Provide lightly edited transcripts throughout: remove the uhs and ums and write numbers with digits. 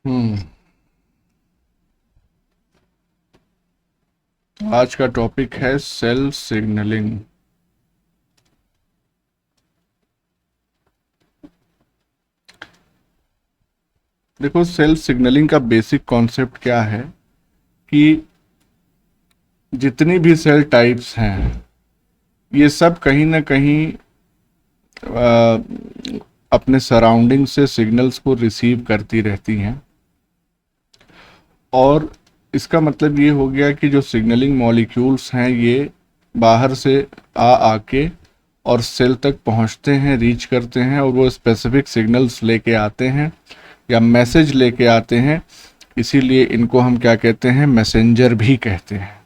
हम्म। आज का टॉपिक है सेल सिग्नलिंग। देखो, सेल सिग्नलिंग का बेसिक कॉन्सेप्ट क्या है कि जितनी भी सेल टाइप्स हैं ये सब कहीं ना कहीं अपने सराउंडिंग से सिग्नल्स को रिसीव करती रहती हैं। और इसका मतलब ये हो गया कि जो सिग्नलिंग मॉलिक्यूल्स हैं ये बाहर से आ आके और सेल तक पहुंचते हैं, रीच करते हैं, और वो स्पेसिफिक सिग्नल्स लेके आते हैं या मैसेज लेके आते हैं। इसीलिए इनको हम क्या कहते हैं, मैसेंजर भी कहते हैं।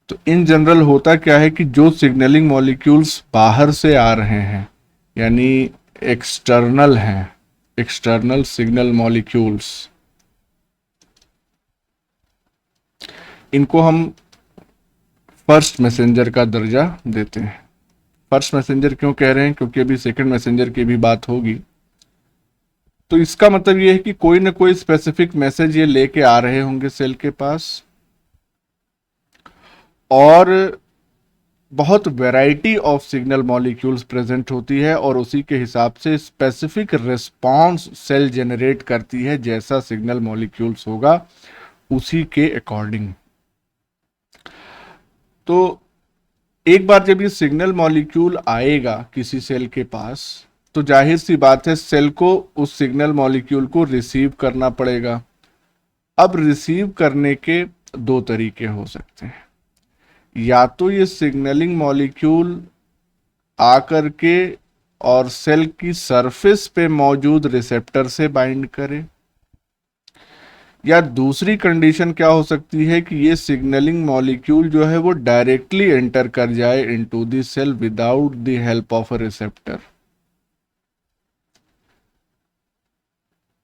तो इन जनरल होता क्या है कि जो सिग्नलिंग मॉलिक्यूल्स बाहर से आ रहे हैं, यानी एक्सटर्नल हैं, एक्सटर्नल सिग्नल मॉलिक्यूल्स, इनको हम फर्स्ट मैसेंजर का दर्जा देते हैं। फर्स्ट मैसेंजर क्यों कह रहे हैं, क्योंकि अभी सेकंड मैसेंजर की भी बात होगी। तो इसका मतलब ये है कि कोई ना कोई स्पेसिफिक मैसेज ये लेके आ रहे होंगे सेल के पास, और बहुत variety of signal molecules present होती है, और उसी के हिसाब से स्पेसिफिक रिस्पॉन्स सेल जनरेट करती है। जैसा सिग्नल मॉलिक्यूल्स होगा उसी के अकॉर्डिंग। तो एक बार जब ये सिग्नल मॉलिक्यूल आएगा किसी सेल के पास, तो जाहिर सी बात है सेल को उस सिग्नल मॉलिक्यूल को रिसीव करना पड़ेगा। अब रिसीव करने के दो तरीके हो सकते हैं। या तो ये सिग्नलिंग मॉलिक्यूल आकर के और सेल की सरफेस पे मौजूद रिसेप्टर से बाइंड करे, या दूसरी कंडीशन क्या हो सकती है कि ये सिग्नलिंग मॉलिक्यूल जो है वो डायरेक्टली एंटर कर जाए into the cell without the help of a receptor.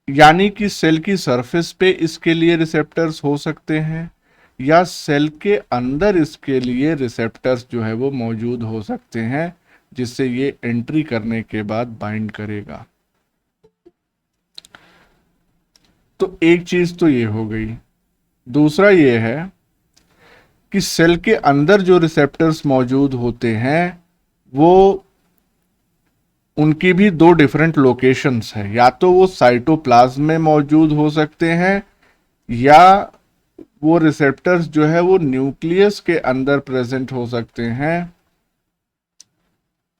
यानी कि सेल की सरफेस पे इसके लिए रिसेप्टर्स हो सकते हैं, या सेल के अंदर इसके लिए रिसेप्टर्स जो है वो मौजूद हो सकते हैं, जिससे ये एंट्री करने के बाद बाइंड करेगा। तो एक चीज तो ये हो गई। दूसरा ये है कि सेल के अंदर जो रिसेप्टर्स मौजूद होते हैं वो, उनकी भी दो डिफरेंट लोकेशंस है। या तो वो साइटोप्लाज्म में मौजूद हो सकते हैं, या वो रिसेप्टर्स जो है वो न्यूक्लियस के अंदर प्रेजेंट हो सकते हैं।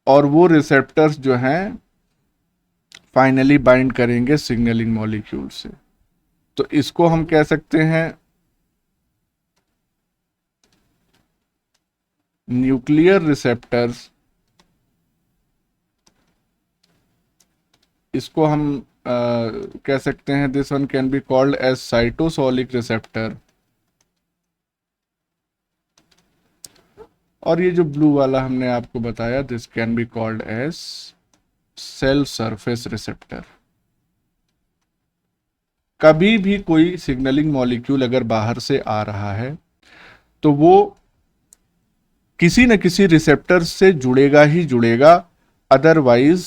और वो रिसेप्टर्स जो हैं फाइनली बाइंड करेंगे सिग्नलिंग मॉलिक्यूल से। तो इसको हम कह सकते हैं न्यूक्लियर रिसेप्टर्स। इसको हम कह सकते हैं this one can be called as cytosolic receptor. और ये जो ब्लू वाला हमने आपको बताया, this can be called as cell surface receptor. कभी भी कोई सिग्नलिंग मॉलिक्यूल अगर बाहर से आ रहा है तो वो किसी न किसी रिसेप्टर से जुड़ेगा ही जुड़ेगा। अदरवाइज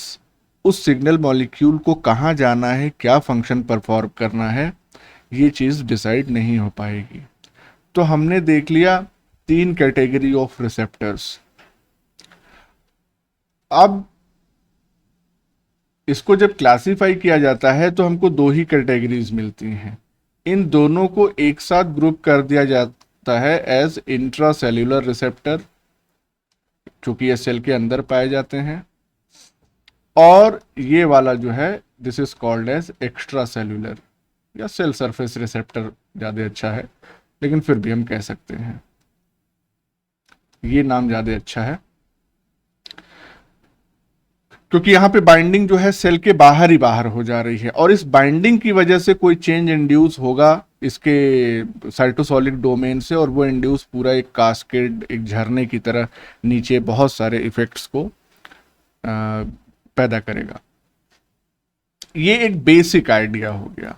उस सिग्नल मॉलिक्यूल को कहाँ जाना है, क्या फंक्शन परफॉर्म करना है, ये चीज़ डिसाइड नहीं हो पाएगी। तो हमने देख लिया तीन कैटेगरी ऑफ रिसेप्टर्स। अब इसको जब क्लासिफाई किया जाता है तो हमको दो ही कैटेगरीज मिलती हैं। इन दोनों को एक साथ ग्रुप कर दिया जाता है एज इंट्रा सेल्यूलर रिसेप्टर, चूंकि ये सेल के अंदर पाए जाते हैं। और ये वाला जो है this is called as extracellular, या सेल सरफेस रिसेप्टर ज़्यादा अच्छा है, लेकिन फिर भी हम कह सकते हैं ये नाम ज़्यादा अच्छा है, क्योंकि यहाँ पे बाइंडिंग जो है सेल के बाहर ही बाहर हो जा रही है। और इस बाइंडिंग की वजह से कोई चेंज इंड्यूस होगा इसके साइटोसॉलिक डोमेन से, और वो इंड्यूस पूरा एक कास्केड, एक झरने की तरह नीचे बहुत सारे इफेक्ट्स को पैदा करेगा। ये एक बेसिक आइडिया हो गया।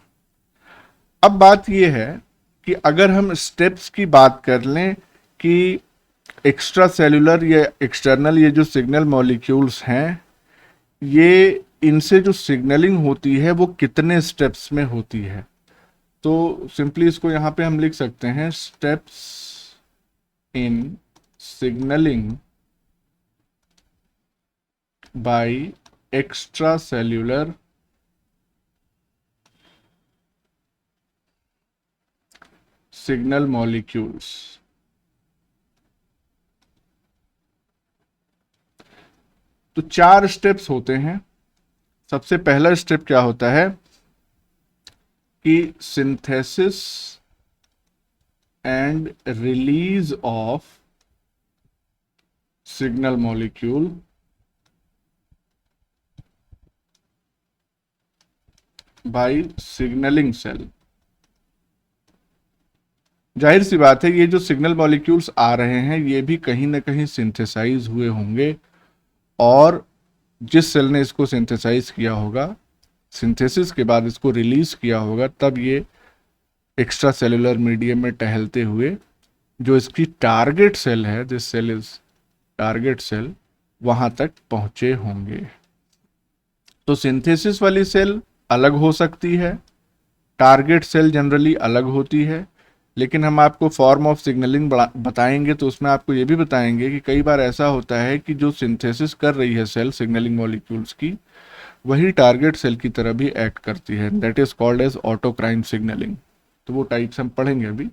अब बात ये है कि अगर हम स्टेप्स की बात कर लें कि एक्स्ट्रा सेल्यूलर या एक्सटर्नल ये जो सिग्नल मॉलिक्यूल्स हैं ये इनसे जो सिग्नलिंग होती है वो कितने स्टेप्स में होती है। तो सिंपली इसको यहाँ पे हम लिख सकते हैं, steps in signalling by extracellular signal molecules. तो 4 स्टेप्स होते हैं। सबसे पहला स्टेप क्या होता है कि synthesis and release of signal molecule by signalling cell. जाहिर सी बात है, ये जो सिग्नल मॉलिक्यूल्स आ रहे हैं ये भी कहीं ना कहीं सिंथेसाइज हुए होंगे, और जिस सेल ने इसको सिंथेसाइज किया होगा, सिंथेसिस के बाद इसको रिलीज किया होगा, तब ये एक्स्ट्रा सेलुलर मीडियम में टहलते हुए जो इसकी टारगेट सेल है, this cell is target cell, वहां तक पहुंचे होंगे। तो सिंथेसिस वाली सेल अलग हो सकती है, टारगेट सेल जनरली अलग होती है, लेकिन हम आपको फॉर्म ऑफ सिग्नलिंग बताएंगे तो उसमें आपको ये भी बताएंगे कि कई बार ऐसा होता है कि जो सिंथेसिस कर रही है सेल सिग्नलिंग मॉलिक्यूल्स की, वही टारगेट सेल की तरह भी एक्ट करती है। That is called as autocrine signalling. तो वो टाइप्स हम पढ़ेंगे अभी।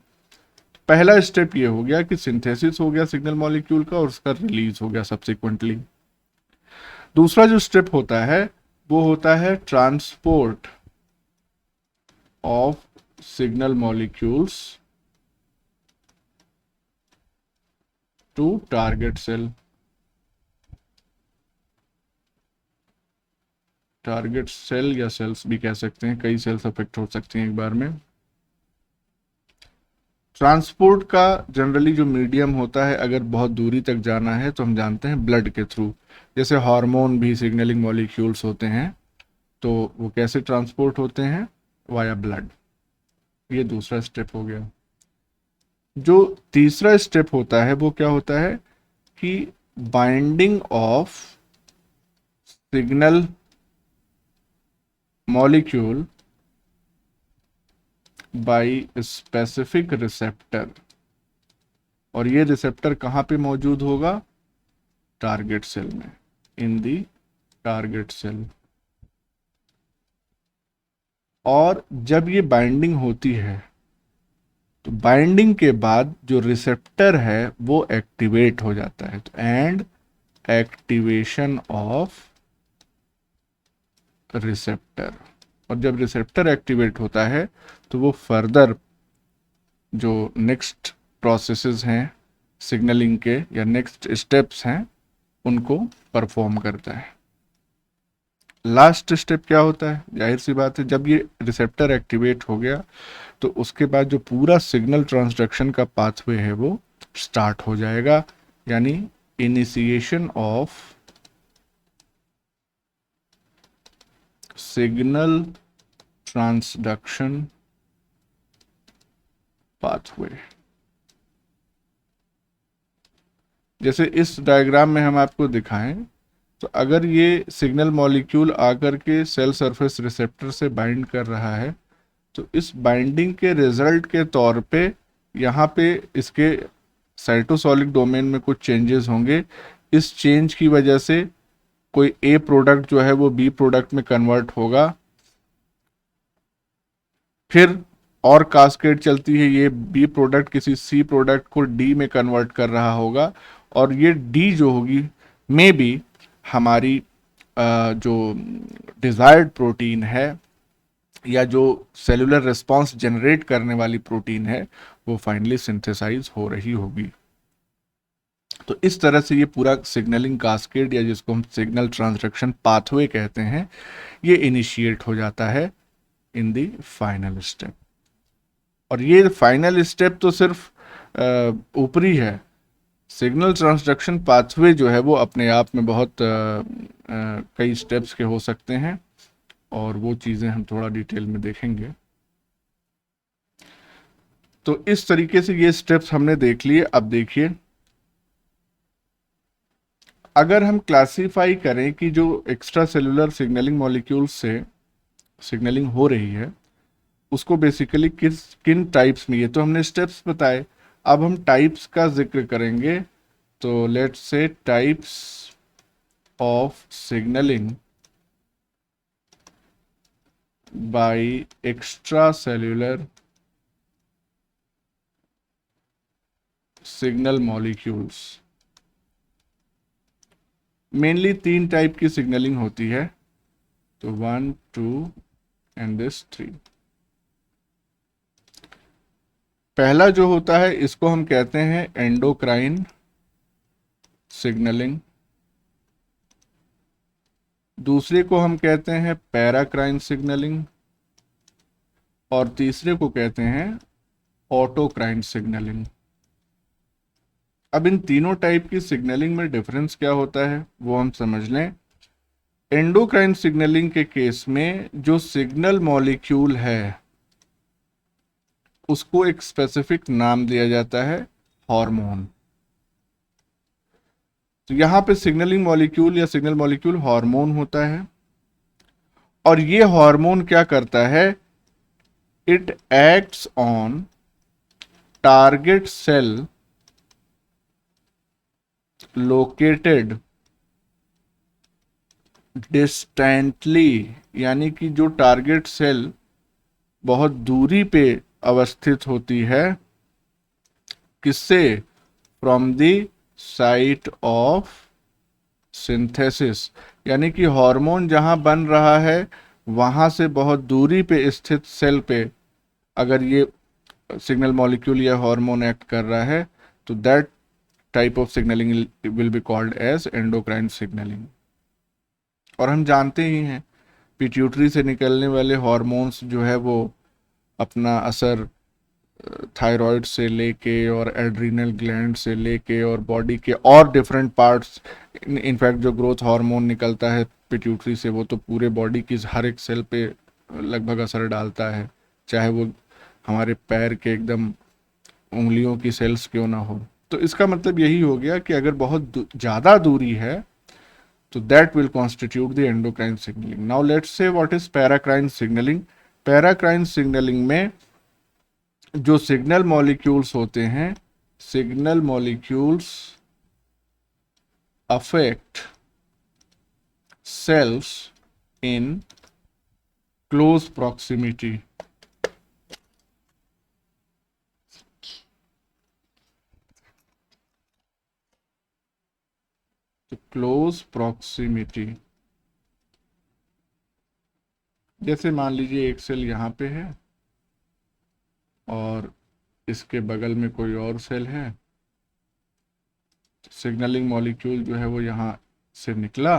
पहला स्टेप ये हो गया कि सिंथेसिस हो गया सिग्नल मॉलिक्यूल का और उसका रिलीज हो गया सब्सिक्वेंटली। दूसरा जो स्टेप होता है वो होता है transport of signal molecules to target cell. Target cell या सेल्स भी कह सकते हैं, कई सेल्स अफेक्ट हो सकती हैं एक बार में। ट्रांसपोर्ट का जनरली जो मीडियम होता है, अगर बहुत दूरी तक जाना है तो हम जानते हैं ब्लड के थ्रू। जैसे हार्मोन भी सिग्नलिंग मॉलिक्यूल्स होते हैं, तो वो कैसे ट्रांसपोर्ट होते हैं? Via blood. ये दूसरा स्टेप हो गया। जो तीसरा स्टेप होता है वो क्या होता है कि binding of signal molecule by specific receptor. और ये रिसेप्टर कहाँ पे मौजूद होगा? टारगेट सेल में, इन दी टारगेट सेल। और जब ये बाइंडिंग होती है तो बाइंडिंग के बाद जो रिसेप्टर है वो एक्टिवेट हो जाता है। तो एंड एक्टिवेशन ऑफ रिसेप्टर। और जब रिसेप्टर एक्टिवेट होता है तो वो फर्दर जो नेक्स्ट प्रोसेसेस हैं सिग्नलिंग के या नेक्स्ट स्टेप्स हैं उनको परफॉर्म करता है। लास्ट स्टेप क्या होता है? जाहिर सी बात है, जब ये रिसेप्टर एक्टिवेट हो गया तो उसके बाद जो पूरा सिग्नल ट्रांसडक्शन का पाथवे है वो स्टार्ट हो जाएगा, यानी initiation of signal transduction pathway. जैसे इस डायग्राम में हम आपको दिखाएं, तो अगर ये सिग्नल मॉलिक्यूल आकर के सेल सरफेस रिसेप्टर से बाइंड कर रहा है, तो इस बाइंडिंग के रिजल्ट के तौर पे यहाँ पे इसके साइटोसॉलिक डोमेन में कुछ चेंजेस होंगे। इस चेंज की वजह से कोई ए प्रोडक्ट जो है वो बी प्रोडक्ट में कन्वर्ट होगा, फिर और कास्केड चलती है, ये बी प्रोडक्ट किसी सी प्रोडक्ट को डी में कन्वर्ट कर रहा होगा, और ये डी जो होगी मे बी हमारी जो डिजायर्ड प्रोटीन है या जो सेलुलर रिस्पांस जनरेट करने वाली प्रोटीन है वो फाइनली सिंथेसाइज हो रही होगी। तो इस तरह से ये पूरा सिग्नलिंग कास्केड या जिसको हम सिग्नल ट्रांसडक्शन पाथवे कहते हैं, ये इनिशिएट हो जाता है इन दी फाइनल स्टेप। और ये फाइनल स्टेप तो सिर्फ ऊपरी है। सिग्नल ट्रांसडक्शन पाथवे जो है वो अपने आप में बहुत कई स्टेप्स के हो सकते हैं, और वो चीज़ें हम थोड़ा डिटेल में देखेंगे। तो इस तरीके से ये स्टेप्स हमने देख लिए। अब देखिए, अगर हम क्लासीफाई करें कि जो एक्स्ट्रा सेलुलर सिग्नलिंग मॉलिक्यूल्स से सिग्नलिंग हो रही है उसको बेसिकली किन टाइप्स में, ये तो हमने स्टेप्स बताए, अब हम टाइप्स का जिक्र करेंगे। तो let's say types of signalling by extracellular signal molecules. Mainly 3 type की सिग्नलिंग होती है, तो 1 2 एंड दिस 3। पहला जो होता है इसको हम कहते हैं एंडोक्राइन सिग्नलिंग, दूसरे को हम कहते हैं पैराक्राइन सिग्नलिंग, और तीसरे को कहते हैं ऑटोक्राइन सिग्नलिंग। अब इन तीनों टाइप की सिग्नलिंग में डिफरेंस क्या होता है वो हम समझ लें। एंडोक्राइन सिग्नलिंग के केस में जो सिग्नल मॉलिक्यूल है उसको एक स्पेसिफिक नाम दिया जाता है हार्मोन। तो यहां पे सिग्नलिंग मॉलिक्यूल या सिग्नल मॉलिक्यूल हार्मोन होता है, और ये हार्मोन क्या करता है, it acts on target cell located distantly, यानी कि जो टारगेट सेल बहुत दूरी पे अवस्थित होती है, किससे, from the site of synthesis, यानी कि हार्मोन जहां बन रहा है वहां से बहुत दूरी पे स्थित सेल पे अगर ये सिग्नल मॉलिक्यूल या हार्मोन एक्ट कर रहा है तो that type of signalling will be called as endocrine signalling. और हम जानते ही हैं पिट्यूटरी से निकलने वाले हार्मोन्स जो है वो अपना असर थायराइड से लेके और एड्रीनल ग्लैंड से लेके और बॉडी के और डिफरेंट पार्ट्स, इनफैक्ट जो ग्रोथ हार्मोन निकलता है पिट्यूटरी से वो तो पूरे बॉडी की हर एक सेल पे लगभग असर डालता है, चाहे वो हमारे पैर के एकदम उंगलियों की सेल्स क्यों ना हो। तो इसका मतलब यही हो गया कि अगर बहुत ज़्यादा दूरी है तो that will constitute the endocrine signalling. Now let's say what is paracrine signalling. Paracrine signalling में जो सिग्नल मॉलिक्यूल्स होते हैं, सिग्नल मॉलिक्यूल्स अफेक्ट सेल्स इन क्लोज प्रॉक्सिमिटी। तो क्लोज प्रॉक्सिमिटी, जैसे मान लीजिए एक सेल यहाँ पे है और इसके बगल में कोई और सेल है, सिग्नलिंग मॉलिक्यूल जो है वो यहाँ से निकला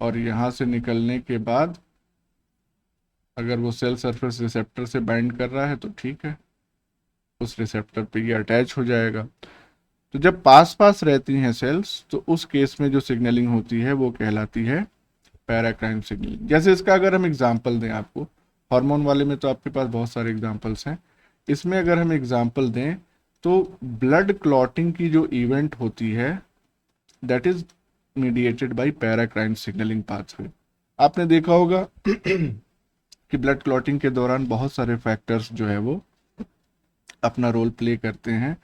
और यहाँ से निकलने के बाद अगर वो सेल सरफेस रिसेप्टर से बाइंड कर रहा है तो ठीक है, उस रिसेप्टर पे ये अटैच हो जाएगा। तो जब पास पास रहती हैं सेल्स तो उस केस में जो सिग्नलिंग होती है वो कहलाती है पैराक्राइन सिग्नलिंग। जैसे इसका अगर हम एग्जांपल दें आपको, हार्मोन वाले में तो आपके पास बहुत सारे एग्जांपल्स हैं, इसमें अगर हम एग्जांपल दें तो ब्लड क्लॉटिंग की जो इवेंट होती है that is mediated by paracrine signalling pathway. आपने देखा होगा कि ब्लड क्लॉटिंग के दौरान बहुत सारे फैक्टर्स जो है वो अपना रोल प्ले करते हैं,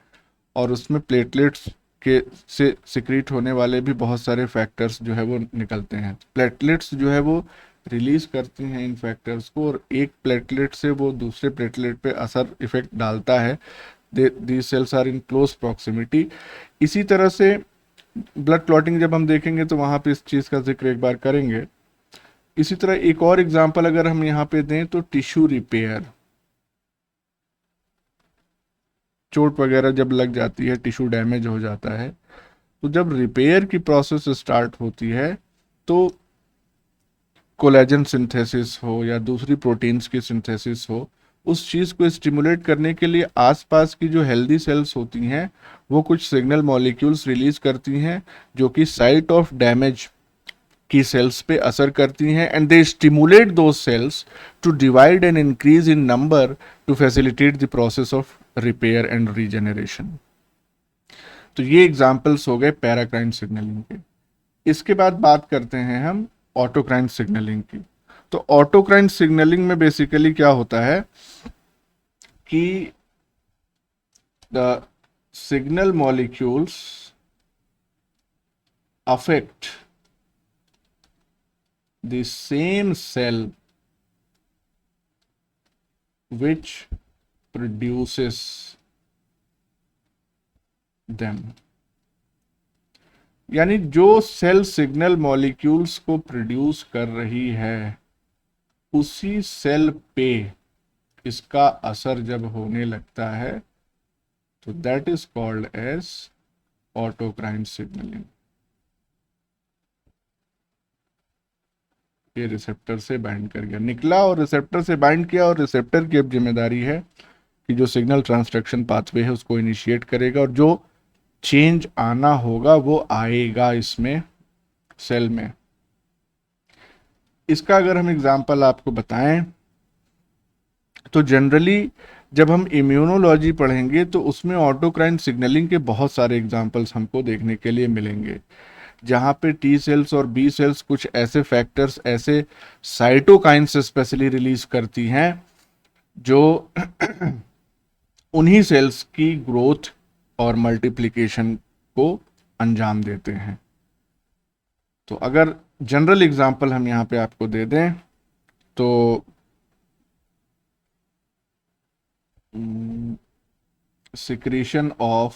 और उसमें प्लेटलेट्स के से सिक्रीट होने वाले भी बहुत सारे फैक्टर्स जो है वो निकलते हैं। प्लेटलेट्स जो है वो रिलीज करती हैं इन फैक्टर्स को, और एक प्लेटलेट से वो दूसरे प्लेटलेट पे असर इफेक्ट डालता है। The cells are in close proximity. इसी तरह से ब्लड क्लॉटिंग जब हम देखेंगे तो वहाँ पे इस चीज़ का जिक्र एक बार करेंगे। इसी तरह एक और एग्जांपल अगर हम यहाँ पे दें तो टिश्यू रिपेयर, चोट वगैरह जब लग जाती है, टिश्यू डैमेज हो जाता है, तो जब रिपेयर की प्रोसेस स्टार्ट होती है तो कोलेजन सिंथेसिस हो या दूसरी प्रोटीन्स की सिंथेसिस हो, उस चीज़ को स्टिमुलेट करने के लिए आसपास की जो हेल्दी सेल्स होती हैं वो कुछ सिग्नल मॉलिक्यूल्स रिलीज करती हैं जो कि साइट ऑफ डैमेज की सेल्स पे असर करती हैं, and they stimulate those cells to divide and increase in number to facilitate the process of repair and regeneration. तो ये एग्जाम्पल्स हो गए पैराक्राइन सिग्नलिंग के। इसके बाद बात करते हैं हम ऑटोक्राइन सिग्नलिंग की। तो ऑटोक्राइन सिग्नलिंग में बेसिकली क्या होता है कि the signal molecules affect the same cell which produces them। यानी जो सेल सिग्नल मॉलिक्यूल्स को प्रोड्यूस कर रही है उसी सेल पे इसका असर जब होने लगता है तो that is called as autocrine signalling. ये रिसेप्टर से बाइंड कर गया, निकला और रिसेप्टर से बाइंड किया, और रिसेप्टर की अब जिम्मेदारी है कि जो सिग्नल ट्रांसडक्शन पाथवे है उसको इनिशिएट करेगा, और जो चेंज आना होगा वो आएगा इसमें सेल में। इसका अगर हम एग्जांपल आपको बताएं तो जनरली जब हम इम्यूनोलॉजी पढ़ेंगे तो उसमें ऑटोक्राइन सिग्नलिंग के बहुत सारे एग्जांपल्स हमको देखने के लिए मिलेंगे, जहाँ पे टी सेल्स और बी सेल्स कुछ ऐसे फैक्टर्स, ऐसे साइटोकाइंस स्पेशली रिलीज करती हैं जो उन्हीं सेल्स की ग्रोथ और मल्टीप्लिकेशन को अंजाम देते हैं। तो अगर जनरल एग्जांपल हम यहाँ पे आपको दे दें तो secretion of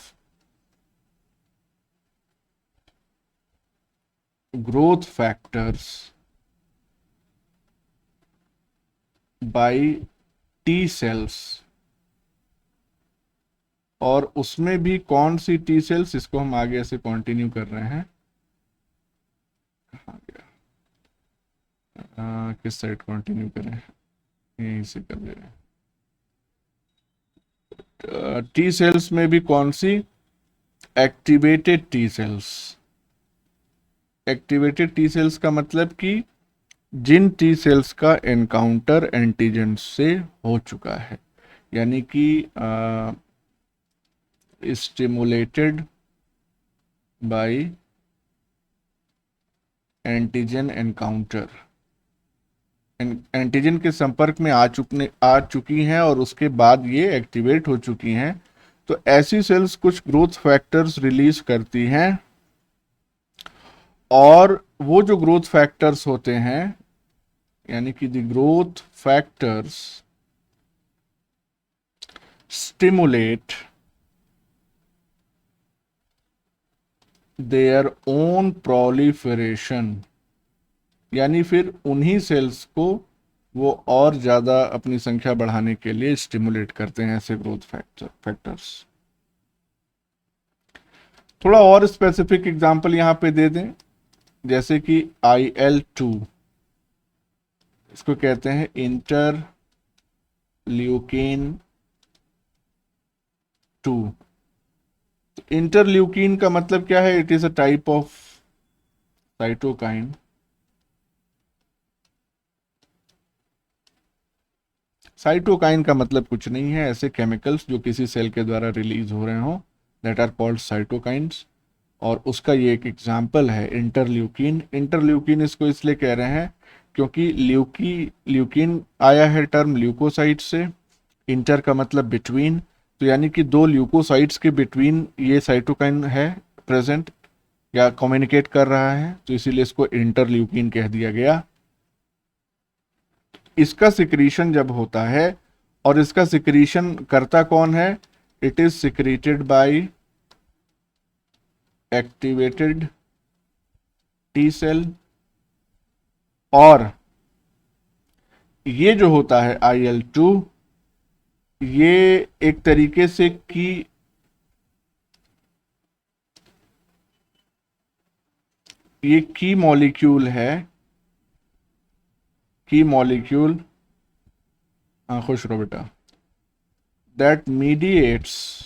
growth factors by T cells, और उसमें भी कौन सी टी सेल्स, इसको हम आगे ऐसे कंटिन्यू कर रहे हैं, कहाँ गया, किस साइड कंटिन्यू करें, यहीं से कर रहे हैं। टी सेल्स में भी कौन सी, activated T cells. Activated T cells का मतलब कि जिन टी सेल्स का एनकाउंटर एंटीजन से हो चुका है, यानी कि stimulated by antigen encounter, antigen के संपर्क में आ चुकी हैं और उसके बाद ये एक्टिवेट हो चुकी हैं। तो ऐसी सेल्स कुछ ग्रोथ फैक्टर्स रिलीज करती हैं, और वो जो ग्रोथ फैक्टर्स होते हैं, यानी कि the growth factors stimulate their own proliferation, यानी फिर उन्हीं सेल्स को वो और ज्यादा अपनी संख्या बढ़ाने के लिए स्टिमुलेट करते हैं ऐसे ग्रोथ फैक्टर्स। थोड़ा और स्पेसिफिक एग्जांपल यहां पे दे दें, जैसे कि IL-2, इसको कहते हैं इंटरल्यूकिन 2। इंटरल्यूकिन का मतलब क्या है, it is a type of cytokine cytokine का मतलब कुछ नहीं है, ऐसे केमिकल्स जो किसी सेल के द्वारा रिलीज हो रहे हो, दैट आर कॉल्ड साइटोकाइंस। और उसका ये एक एग्जाम्पल है इंटरल्यूकिन। इंटरल्यूकिन इसको इसलिए कह रहे हैं क्योंकि ल्यूकिन आया है टर्म ल्यूकोसाइट से, इंटर का मतलब बिटवीन, तो यानी कि दो ल्यूकोसाइट्स के बिटवीन ये साइटोकाइन है प्रेजेंट या कम्युनिकेट कर रहा है, तो इसीलिए इसको इंटरल्यूकिन कह दिया गया। इसका सिक्रीशन जब होता है, और इसका सिक्रीशन करता कौन है, it is secreted by activated T cell, और ये जो होता है IL-2, ये एक तरीके से ये की मॉलिक्यूल है, की मॉलिक्यूल, हाँ खुश रहो बेटा, that mediates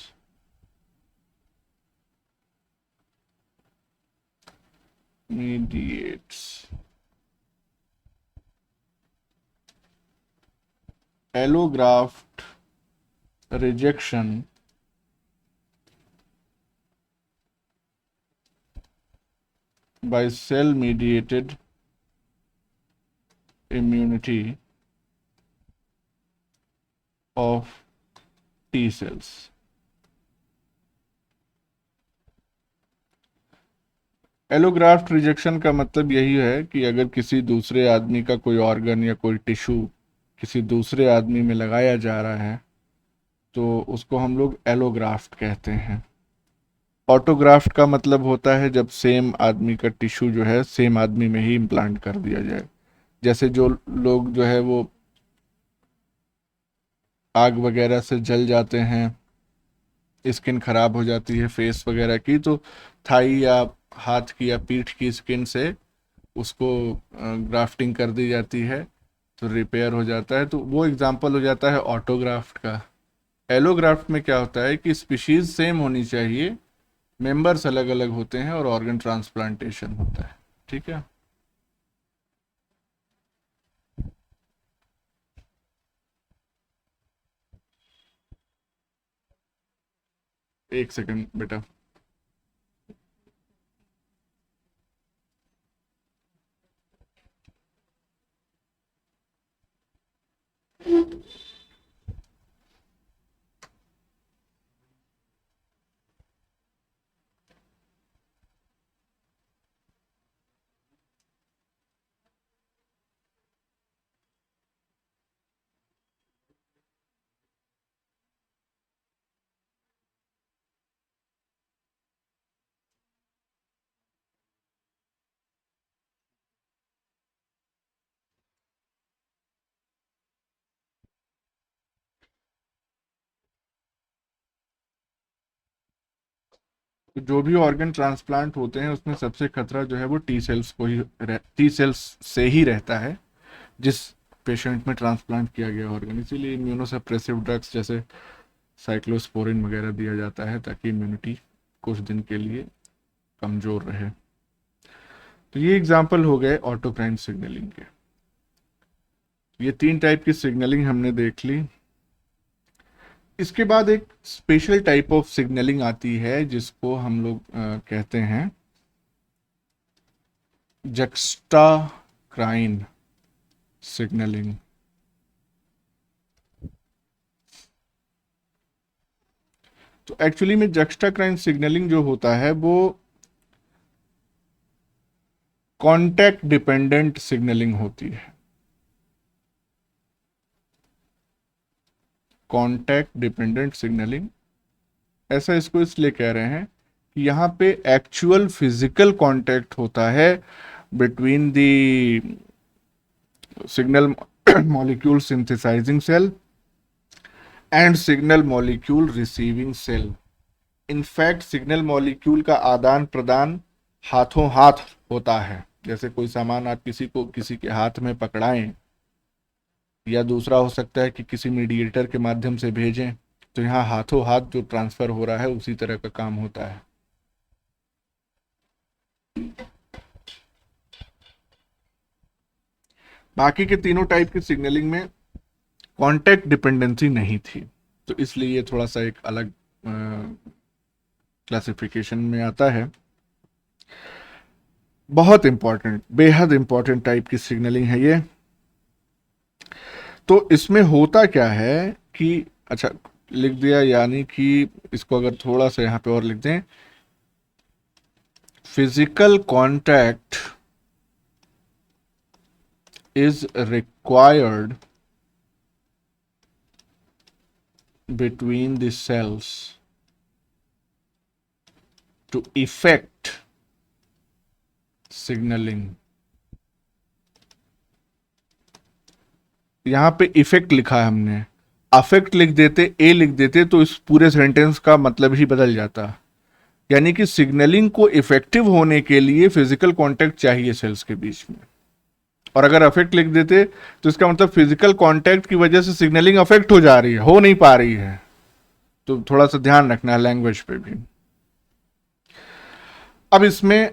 allograft rejection by cell mediated immunity of T cells. Allograft rejection का मतलब यही है कि अगर किसी दूसरे आदमी का कोई ऑर्गन या कोई टिश्यू किसी दूसरे आदमी में लगाया जा रहा है तो उसको हम लोग एलोग्राफ्ट कहते हैं। ऑटोग्राफ्ट का मतलब होता है जब सेम आदमी का टिश्यू जो है सेम आदमी में ही इम्प्लांट कर दिया जाए। जैसे जो लोग जो है वो आग वगैरह से जल जाते हैं, स्किन खराब हो जाती है फेस वगैरह की, तो थाई या हाथ की या पीठ की स्किन से उसको ग्राफ्टिंग कर दी जाती है तो रिपेयर हो जाता है, तो वो एग्जाम्पल हो जाता है ऑटोग्राफ्ट का। एलोग्राफ्ट में क्या होता है कि स्पीशीज सेम होनी चाहिए, मेंबर्स अलग अलग होते हैं और ऑर्गन ट्रांसप्लांटेशन होता है। ठीक है, एक सेकंड बेटा। तो जो भी ऑर्गन ट्रांसप्लांट होते हैं उसमें सबसे खतरा जो है वो टी सेल्स को ही टी सेल्स से ही रहता है, जिस पेशेंट में ट्रांसप्लांट किया गया ऑर्गन। इसीलिए इम्यूनोसप्रेसिव ड्रग्स जैसे साइक्लोस्पोरिन वगैरह दिया जाता है ताकि इम्यूनिटी कुछ दिन के लिए कमज़ोर रहे। तो ये एग्जाम्पल हो गए ऑटोक्राइन सिग्नलिंग के। ये 3 टाइप की सिग्नलिंग हमने देख ली। इसके बाद एक स्पेशल टाइप ऑफ सिग्नलिंग आती है जिसको हम लोग कहते हैं जक्स्टाक्राइन सिग्नलिंग। तो एक्चुअली में जक्स्टाक्राइन सिग्नलिंग जो होता है वो कॉन्टैक्ट डिपेंडेंट सिग्नलिंग होती है। कॉन्टैक्ट डिपेंडेंट सिग्नलिंग, ऐसा इसको इसलिए कह रहे हैं कि यहाँ पे एक्चुअल फिजिकल कांटेक्ट होता है between the signal molecule synthesizing cell and signal molecule receiving cell. In fact signal molecule का आदान प्रदान हाथों हाथ होता है। जैसे कोई सामान आप किसी को किसी के हाथ में पकड़ाएं या दूसरा हो सकता है कि किसी मीडिएटर के माध्यम से भेजें, तो यहाँ हाथों हाथ जो ट्रांसफर हो रहा है उसी तरह का काम होता है। बाकी के तीनों टाइप की सिग्नलिंग में कांटेक्ट डिपेंडेंसी नहीं थी, तो इसलिए ये थोड़ा सा एक अलग क्लासिफिकेशन में आता है। बहुत इंपॉर्टेंट, बेहद इंपॉर्टेंट टाइप की सिग्नलिंग है ये। तो इसमें होता क्या है कि अच्छा लिख दिया, यानी कि इसको अगर थोड़ा सा यहां पे और लिख दें, physical contact is required between the cells to effect signaling। यहां पे इफेक्ट लिखा है हमने, अफेक्ट लिख देते, ए लिख देते तो इस पूरे सेंटेंस का मतलब ही बदल जाता। यानी कि सिग्नलिंग को इफेक्टिव होने के लिए फिजिकल कांटेक्ट चाहिए सेल्स के बीच में, और अगर अफेक्ट लिख देते तो इसका मतलब फिजिकल कांटेक्ट की वजह से सिग्नलिंग अफेक्ट हो जा रही है, हो नहीं पा रही है। तो थोड़ा सा ध्यान रखना है लैंग्वेज पे भी। अब इसमें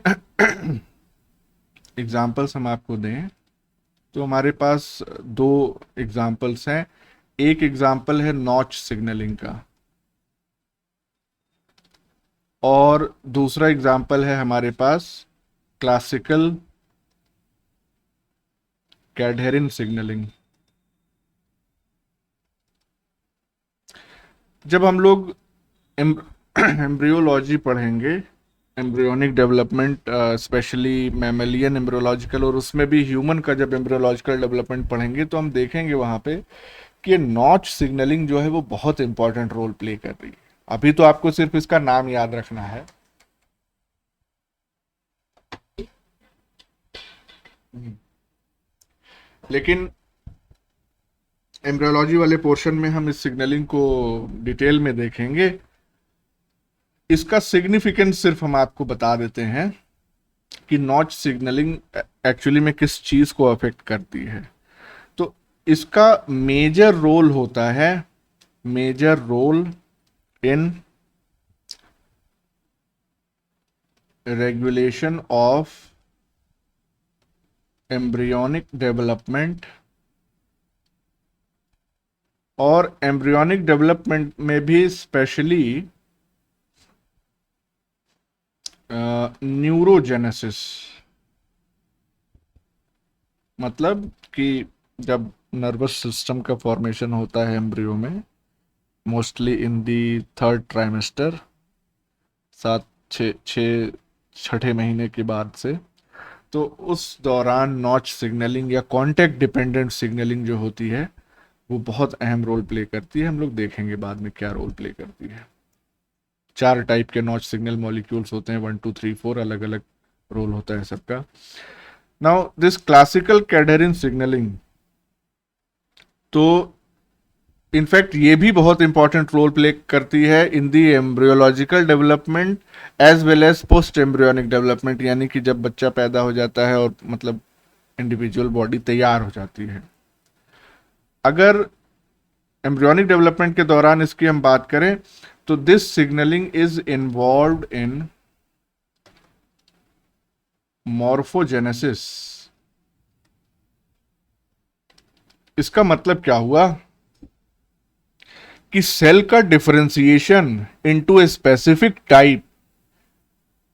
एग्जाम्पल्स हम आपको दें तो हमारे पास 2 एग्जाम्पल्स हैं। एक एग्जाम्पल है नॉच सिग्नलिंग का और दूसरा एग्जाम्पल है हमारे पास क्लासिकल कैडहेरिन सिग्नलिंग। जब हम लोग एम्ब्रियोलॉजी पढ़ेंगे, embryonic development, specially mammalian embryological, और उसमें भी ह्यूमन का जब एम्ब्रियोलॉजिकल डेवलपमेंट पढ़ेंगे तो हम देखेंगे वहां पे कि ये नॉच सिग्नलिंग जो है वो बहुत इंपॉर्टेंट रोल प्ले कर रही है। अभी तो आपको सिर्फ इसका नाम याद रखना है। लेकिन एम्ब्रियोलॉजी वाले पोर्शन में हम इस सिग्नलिंग को डिटेल में देखेंगे। इसका सिग्निफिकेंस सिर्फ हम आपको बता देते हैं कि नॉच सिग्नलिंग एक्चुअली में किस चीज को अफेक्ट करती है। तो इसका मेजर रोल होता है, major role in regulation of embryonic development, और एम्ब्रियोनिक डेवलपमेंट में भी स्पेशली न्यूरोजेनेसिस। मतलब कि जब नर्वस सिस्टम का फॉर्मेशन होता है एम्ब्रियो में, mostly in the third trimester, सात छठे महीने के बाद से, तो उस दौरान नॉच सिग्नलिंग या कांटेक्ट डिपेंडेंट सिग्नलिंग जो होती है वो बहुत अहम रोल प्ले करती है। हम लोग देखेंगे बाद में क्या रोल प्ले करती है। 4 टाइप के नॉच सिग्नल मॉलिक्यूल्स होते हैं, 1 2 3 4, अलग अलग रोल होता है सबका। Now this classical cadherin signalling, तो इनफैक्ट ये भी बहुत इंपॉर्टेंट रोल प्ले करती है in the embryological development as well as post embryonic development, यानी कि जब बच्चा पैदा हो जाता है और मतलब इंडिविजुअल बॉडी तैयार हो जाती है। अगर एम्ब्रियोनिक डेवलपमेंट के दौरान इसकी हम बात करें तो this signalling is involve in morphogenesis. इसका मतलब क्या हुआ कि सेल का differentiation into a specific type,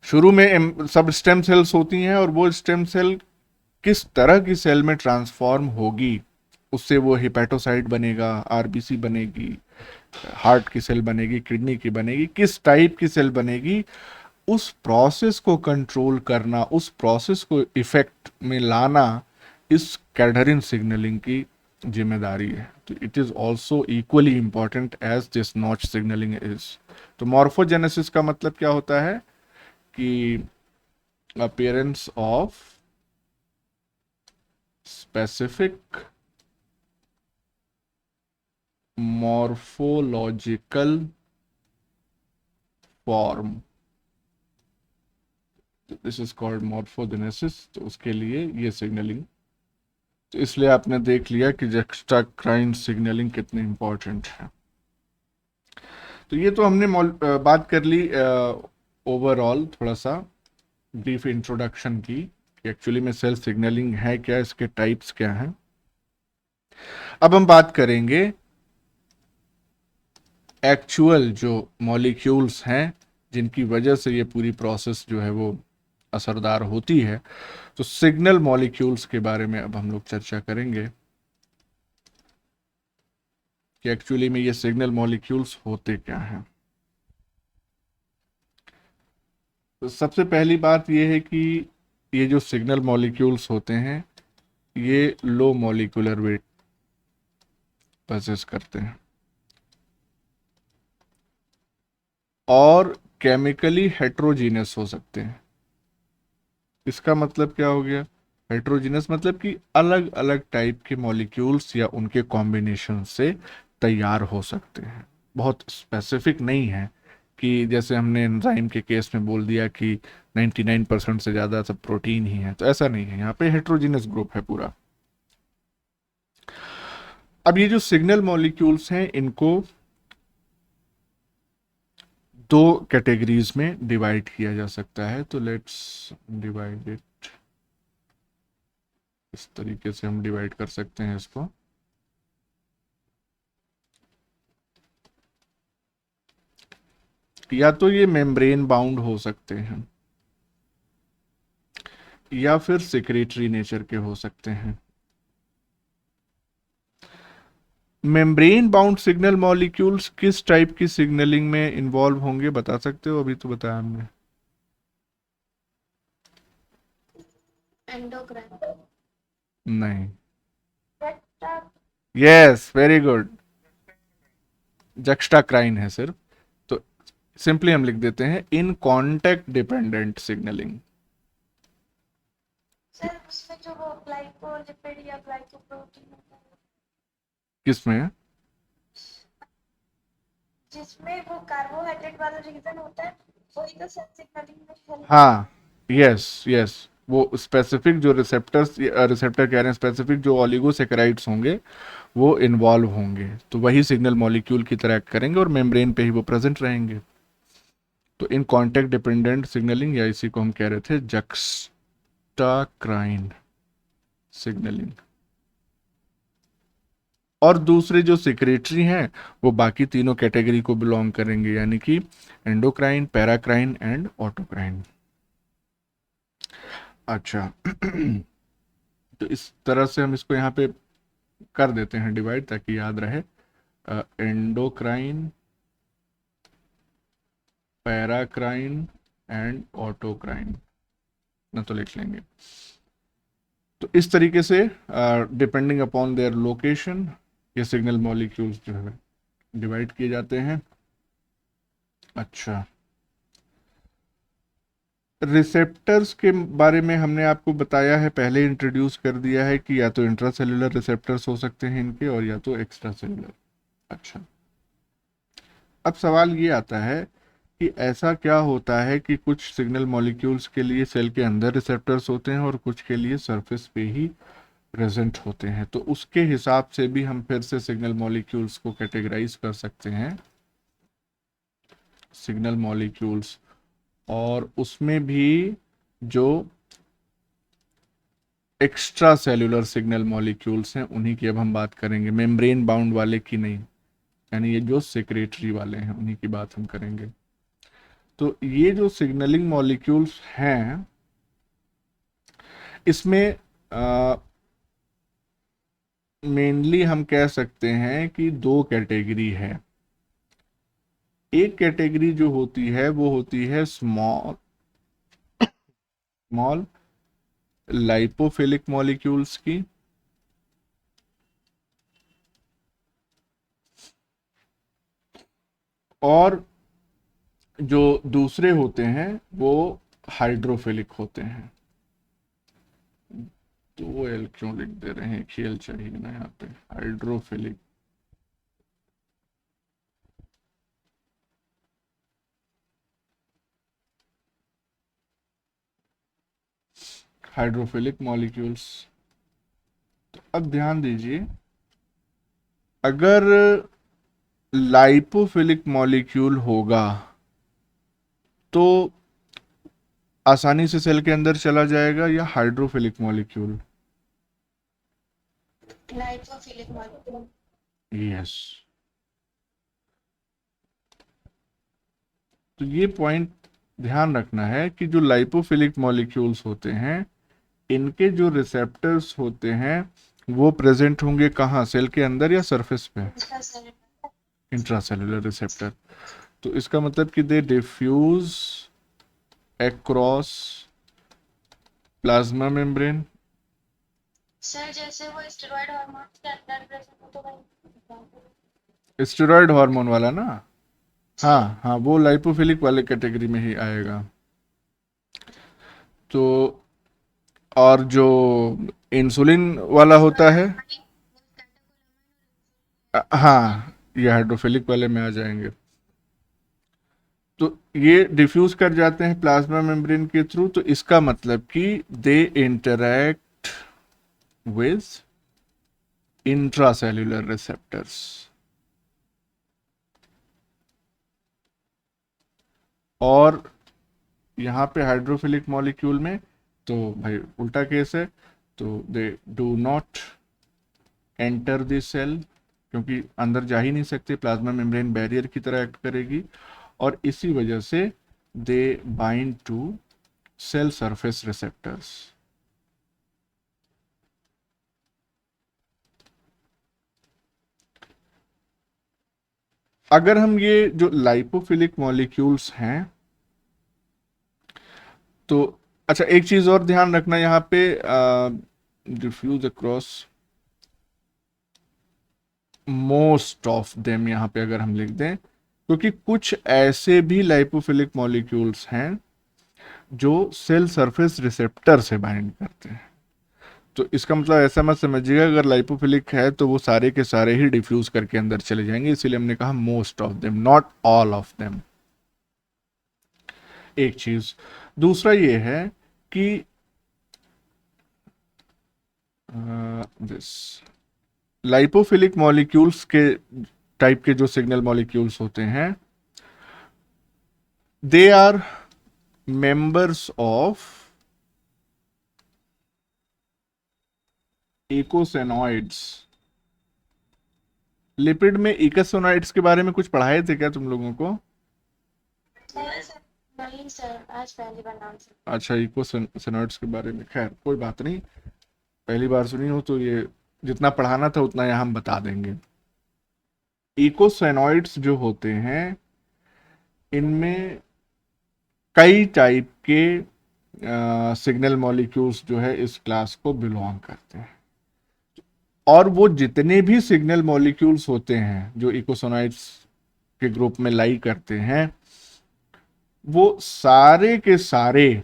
शुरू में सब स्टेम सेल्स होती हैं और वो स्टेम सेल किस तरह की सेल में ट्रांसफॉर्म होगी, उससे वो हिपैटोसाइट बनेगा, आरबीसी बनेगी, हार्ट की सेल बनेगी, किडनी की बनेगी, किस टाइप की सेल बनेगी, उस प्रोसेस को कंट्रोल करना, उस प्रोसेस को इफेक्ट में लाना इस कैडहरिन सिग्नलिंग की जिम्मेदारी है। तो it is also equally important as this notch signalling is. तो मॉर्फोजेनेसिस का मतलब क्या होता है कि appearance of specific morphological form, this is called morphogenesis. तो उसके लिए ये सिग्नलिंग, तो इसलिए आपने देख लिया कि जक्स्टाक्राइन सिग्नलिंग कितनी इंपॉर्टेंट है। तो ये तो हमने बात कर ली ओवरऑल, थोड़ा सा ब्रीफ इंट्रोडक्शन की कि एक्चुअली में सेल सिग्नलिंग है क्या, इसके टाइप्स क्या हैं। अब हम बात करेंगे एक्चुअल जो मॉलिक्यूल्स हैं जिनकी वजह से ये पूरी प्रोसेस जो है वो असरदार होती है। तो सिग्नल मॉलिक्यूल्स के बारे में अब हम लोग चर्चा करेंगे कि एक्चुअली में ये सिग्नल मॉलिक्यूल्स होते क्या हैं। तो सबसे पहली बात ये है कि ये जो सिग्नल मॉलिक्यूल्स होते हैं ये लो मॉलिक्यूलर वेट पोजेस करते हैं और केमिकली हेट्रोजीनियस हो सकते हैं। इसका मतलब क्या हो गया, हेट्रोजीनियस मतलब कि अलग अलग टाइप के मॉलिक्यूल्स या उनके कॉम्बिनेशन से तैयार हो सकते हैं। बहुत स्पेसिफिक नहीं है कि जैसे हमने एंजाइम के केस में बोल दिया कि 99% से ज़्यादा सब प्रोटीन ही है, तो ऐसा नहीं है। यहाँ पे हेट्रोजीनियस ग्रुप है पूरा। अब ये जो सिग्नल मॉलिक्यूल्स हैं इनको दो कैटेगरीज में डिवाइड किया जा सकता है। तो लेट्स डिवाइड इट, इस तरीके से हम डिवाइड कर सकते हैं इसको। या तो ये मेम्ब्रेन बाउंड हो सकते हैं, या फिर सिक्रेटरी नेचर के हो सकते हैं। मेम्ब्रेन बाउंड सिग्नल मॉलिक्यूल्स किस टाइप की सिग्नलिंग में इन्वॉल्व होंगे, बता सकते हो? अभी तो बताया हमने। एंडोक्राइन। नहीं। Yes, very good. जक्स्टाक्राइन है सिर्फ। तो सिंपली हम लिख देते हैं in contact dependent signalling. Sir उसमें जो वो ग्लाइकोलिपिड या ग्लाइकोप्रोटीन होता है, किसमें? जिसमें वो कार्बोहाइड्रेट वाला रीजन होता है, वही तो सेल सिग्नलिंग में हेल्प करता हाँ, यस यस। वो स्पेसिफिक जो रिसेप्टर्स, रिसेप्टर कह रहे हैं, स्पेसिफिक जो ऑलिगोसेकेराइड्स होंगे वो इन्वॉल्व होंगे, तो वही सिग्नल मॉलिक्यूल की तरह एक्ट करेंगे और मेम्ब्रेन पे ही वो प्रेजेंट रहेंगे। तो इन कांटेक्ट डिपेंडेंट सिग्नलिंग, या इसी को हम कह रहे थे जक्स्टाक्राइन सिग्नलिंग। और दूसरे जो सिक्रेटरी हैं वो बाकी तीनों कैटेगरी को बिलोंग करेंगे, यानी कि एंडोक्राइन, पैराक्राइन एंड ऑटोक्राइन। अच्छा तो इस तरह से हम इसको यहाँ पे कर देते हैं डिवाइड, ताकि याद रहे। एंडोक्राइन, पैराक्राइन एंड ऑटोक्राइन, ना तो लिख लेंगे। तो इस तरीके से डिपेंडिंग अपॉन देयर लोकेशन ये सिग्नल मॉलिक्यूल्स जो है डिवाइड किए जाते हैं। अच्छा, रिसेप्टर्स के बारे में हमने आपको बताया है, पहले इंट्रोड्यूस कर दिया है कि या तो इंट्रासेल्युलर रिसेप्टर्स हो सकते हैं इनके, और या तो एक्स्ट्रा सेल्युलर। अच्छा, अब सवाल ये आता है कि ऐसा क्या होता है कि कुछ सिग्नल मॉलिक्यूल्स के लिए सेल के अंदर रिसेप्टर्स होते हैं और कुछ के लिए सरफेस पे ही प्रेजेंट होते हैं। तो उसके हिसाब से भी हम फिर से सिग्नल मॉलिक्यूल्स को कैटेगराइज कर सकते हैं, सिग्नल मॉलिक्यूल्स। और उसमें भी जो एक्स्ट्रा सेल्यूलर सिग्नल मॉलिक्यूल्स हैं उन्हीं की अब हम बात करेंगे, मेम्ब्रेन बाउंड वाले की नहीं, यानी ये जो सेक्रेटरी वाले हैं उन्हीं की बात हम करेंगे। तो ये जो सिग्नलिंग मॉलिक्यूल्स हैं इसमें मेनली हम कह सकते हैं कि दो कैटेगरी है। एक कैटेगरी जो होती है वो होती है स्मॉल स्मॉल लाइपोफिलिक मॉलिक्यूल्स की, और जो दूसरे होते हैं वो हाइड्रोफिलिक होते हैं। तो एल क्यों लिख दे रहे हैं, खेल चाहिए ना यहाँ पे, हाइड्रोफिलिक। Hydrophilic molecules. तो अब ध्यान दीजिए, अगर लाइपोफिलिक मॉलिक्यूल होगा तो आसानी से सेल के अंदर चला जाएगा, या हाइड्रोफिलिक मॉलिक्यूल? है लाइपोफिलिक मॉलिक्यूल। यस। तो ये पॉइंट ध्यान रखना है कि जो लाइपोफिलिक मॉलिक्यूल्स होते हैं इनके जो रिसेप्टर्स होते हैं वो प्रेजेंट होंगे कहाँ, सेल के अंदर या सरफेस पे? Intracellular receptor. तो इसका मतलब कि they diffuse across plasma membrane. Sir जैसे वो स्टेरॉइड हार्मोन के अंदर प्रेजेंट हो तो स्टेरॉयड हार्मोन वाला ना? जी। हाँ हाँ, वो लाइपोफिलिक वाले कैटेगरी में ही आएगा। तो और जो इंसुलिन वाला होता है, हाँ, ये हाइड्रोफिलिक वाले में आ जाएंगे। तो ये डिफ्यूज कर जाते हैं प्लाज्मा मेम्ब्रेन के थ्रू, तो इसका मतलब कि दे इंटरैक्ट विद इंट्रासेल्युलर रिसेप्टर्स। और यहाँ पे हाइड्रोफिलिक मॉलिक्यूल में तो भाई उल्टा केस है, तो they do not enter the cell, क्योंकि अंदर जा ही नहीं सकते, प्लाज्मा मेम्ब्रेन बैरियर की तरह एक्ट करेगी, और इसी वजह से they bind to cell surface receptors. अगर हम ये जो लाइपोफिलिक मॉलिक्यूल्स हैं, तो अच्छा एक चीज और ध्यान रखना यहाँ पे, diffuse across most of them, यहाँ पे अगर हम लिख दें, क्योंकि कुछ ऐसे भी लाइपोफिलिक मॉलिक्यूल्स हैं जो सेल सरफेस रिसेप्टर से बाइंड करते हैं। तो इसका मतलब ऐसा मत समझिएगा अगर लाइपोफिलिक है तो वो सारे के सारे ही डिफ्यूज करके अंदर चले जाएंगे, इसीलिए हमने कहा most of them, not all of them. एक चीज। दूसरा ये है कि दिस लाइपोफिलिक मॉलिक्यूल्स के टाइप के जो सिग्नल मॉलिक्यूल्स होते हैं, they are members of eicosanoids. Lipid में इकोसेनॉइड्स के बारे में कुछ पढ़ाए थे क्या तुम लोगों को? नहीं सर, नहीं सर, आज पहली बार नाम से। अच्छा, इकोसेनॉइड्स के बारे में, खैर कोई बात नहीं, पहली बार सुनी हो तो ये जितना पढ़ाना था उतना यहाँ हम बता देंगे। इकोसेनॉइड्स जो होते हैं, इनमें कई टाइप के सिग्नल मॉलिक्यूल्स जो है इस क्लास को बिलोंग करते हैं, और वो जितने भी सिग्नल मॉलिक्यूल्स होते हैं जो इकोसेनॉइड्स के ग्रुप में लाई करते हैं, वो सारे के सारे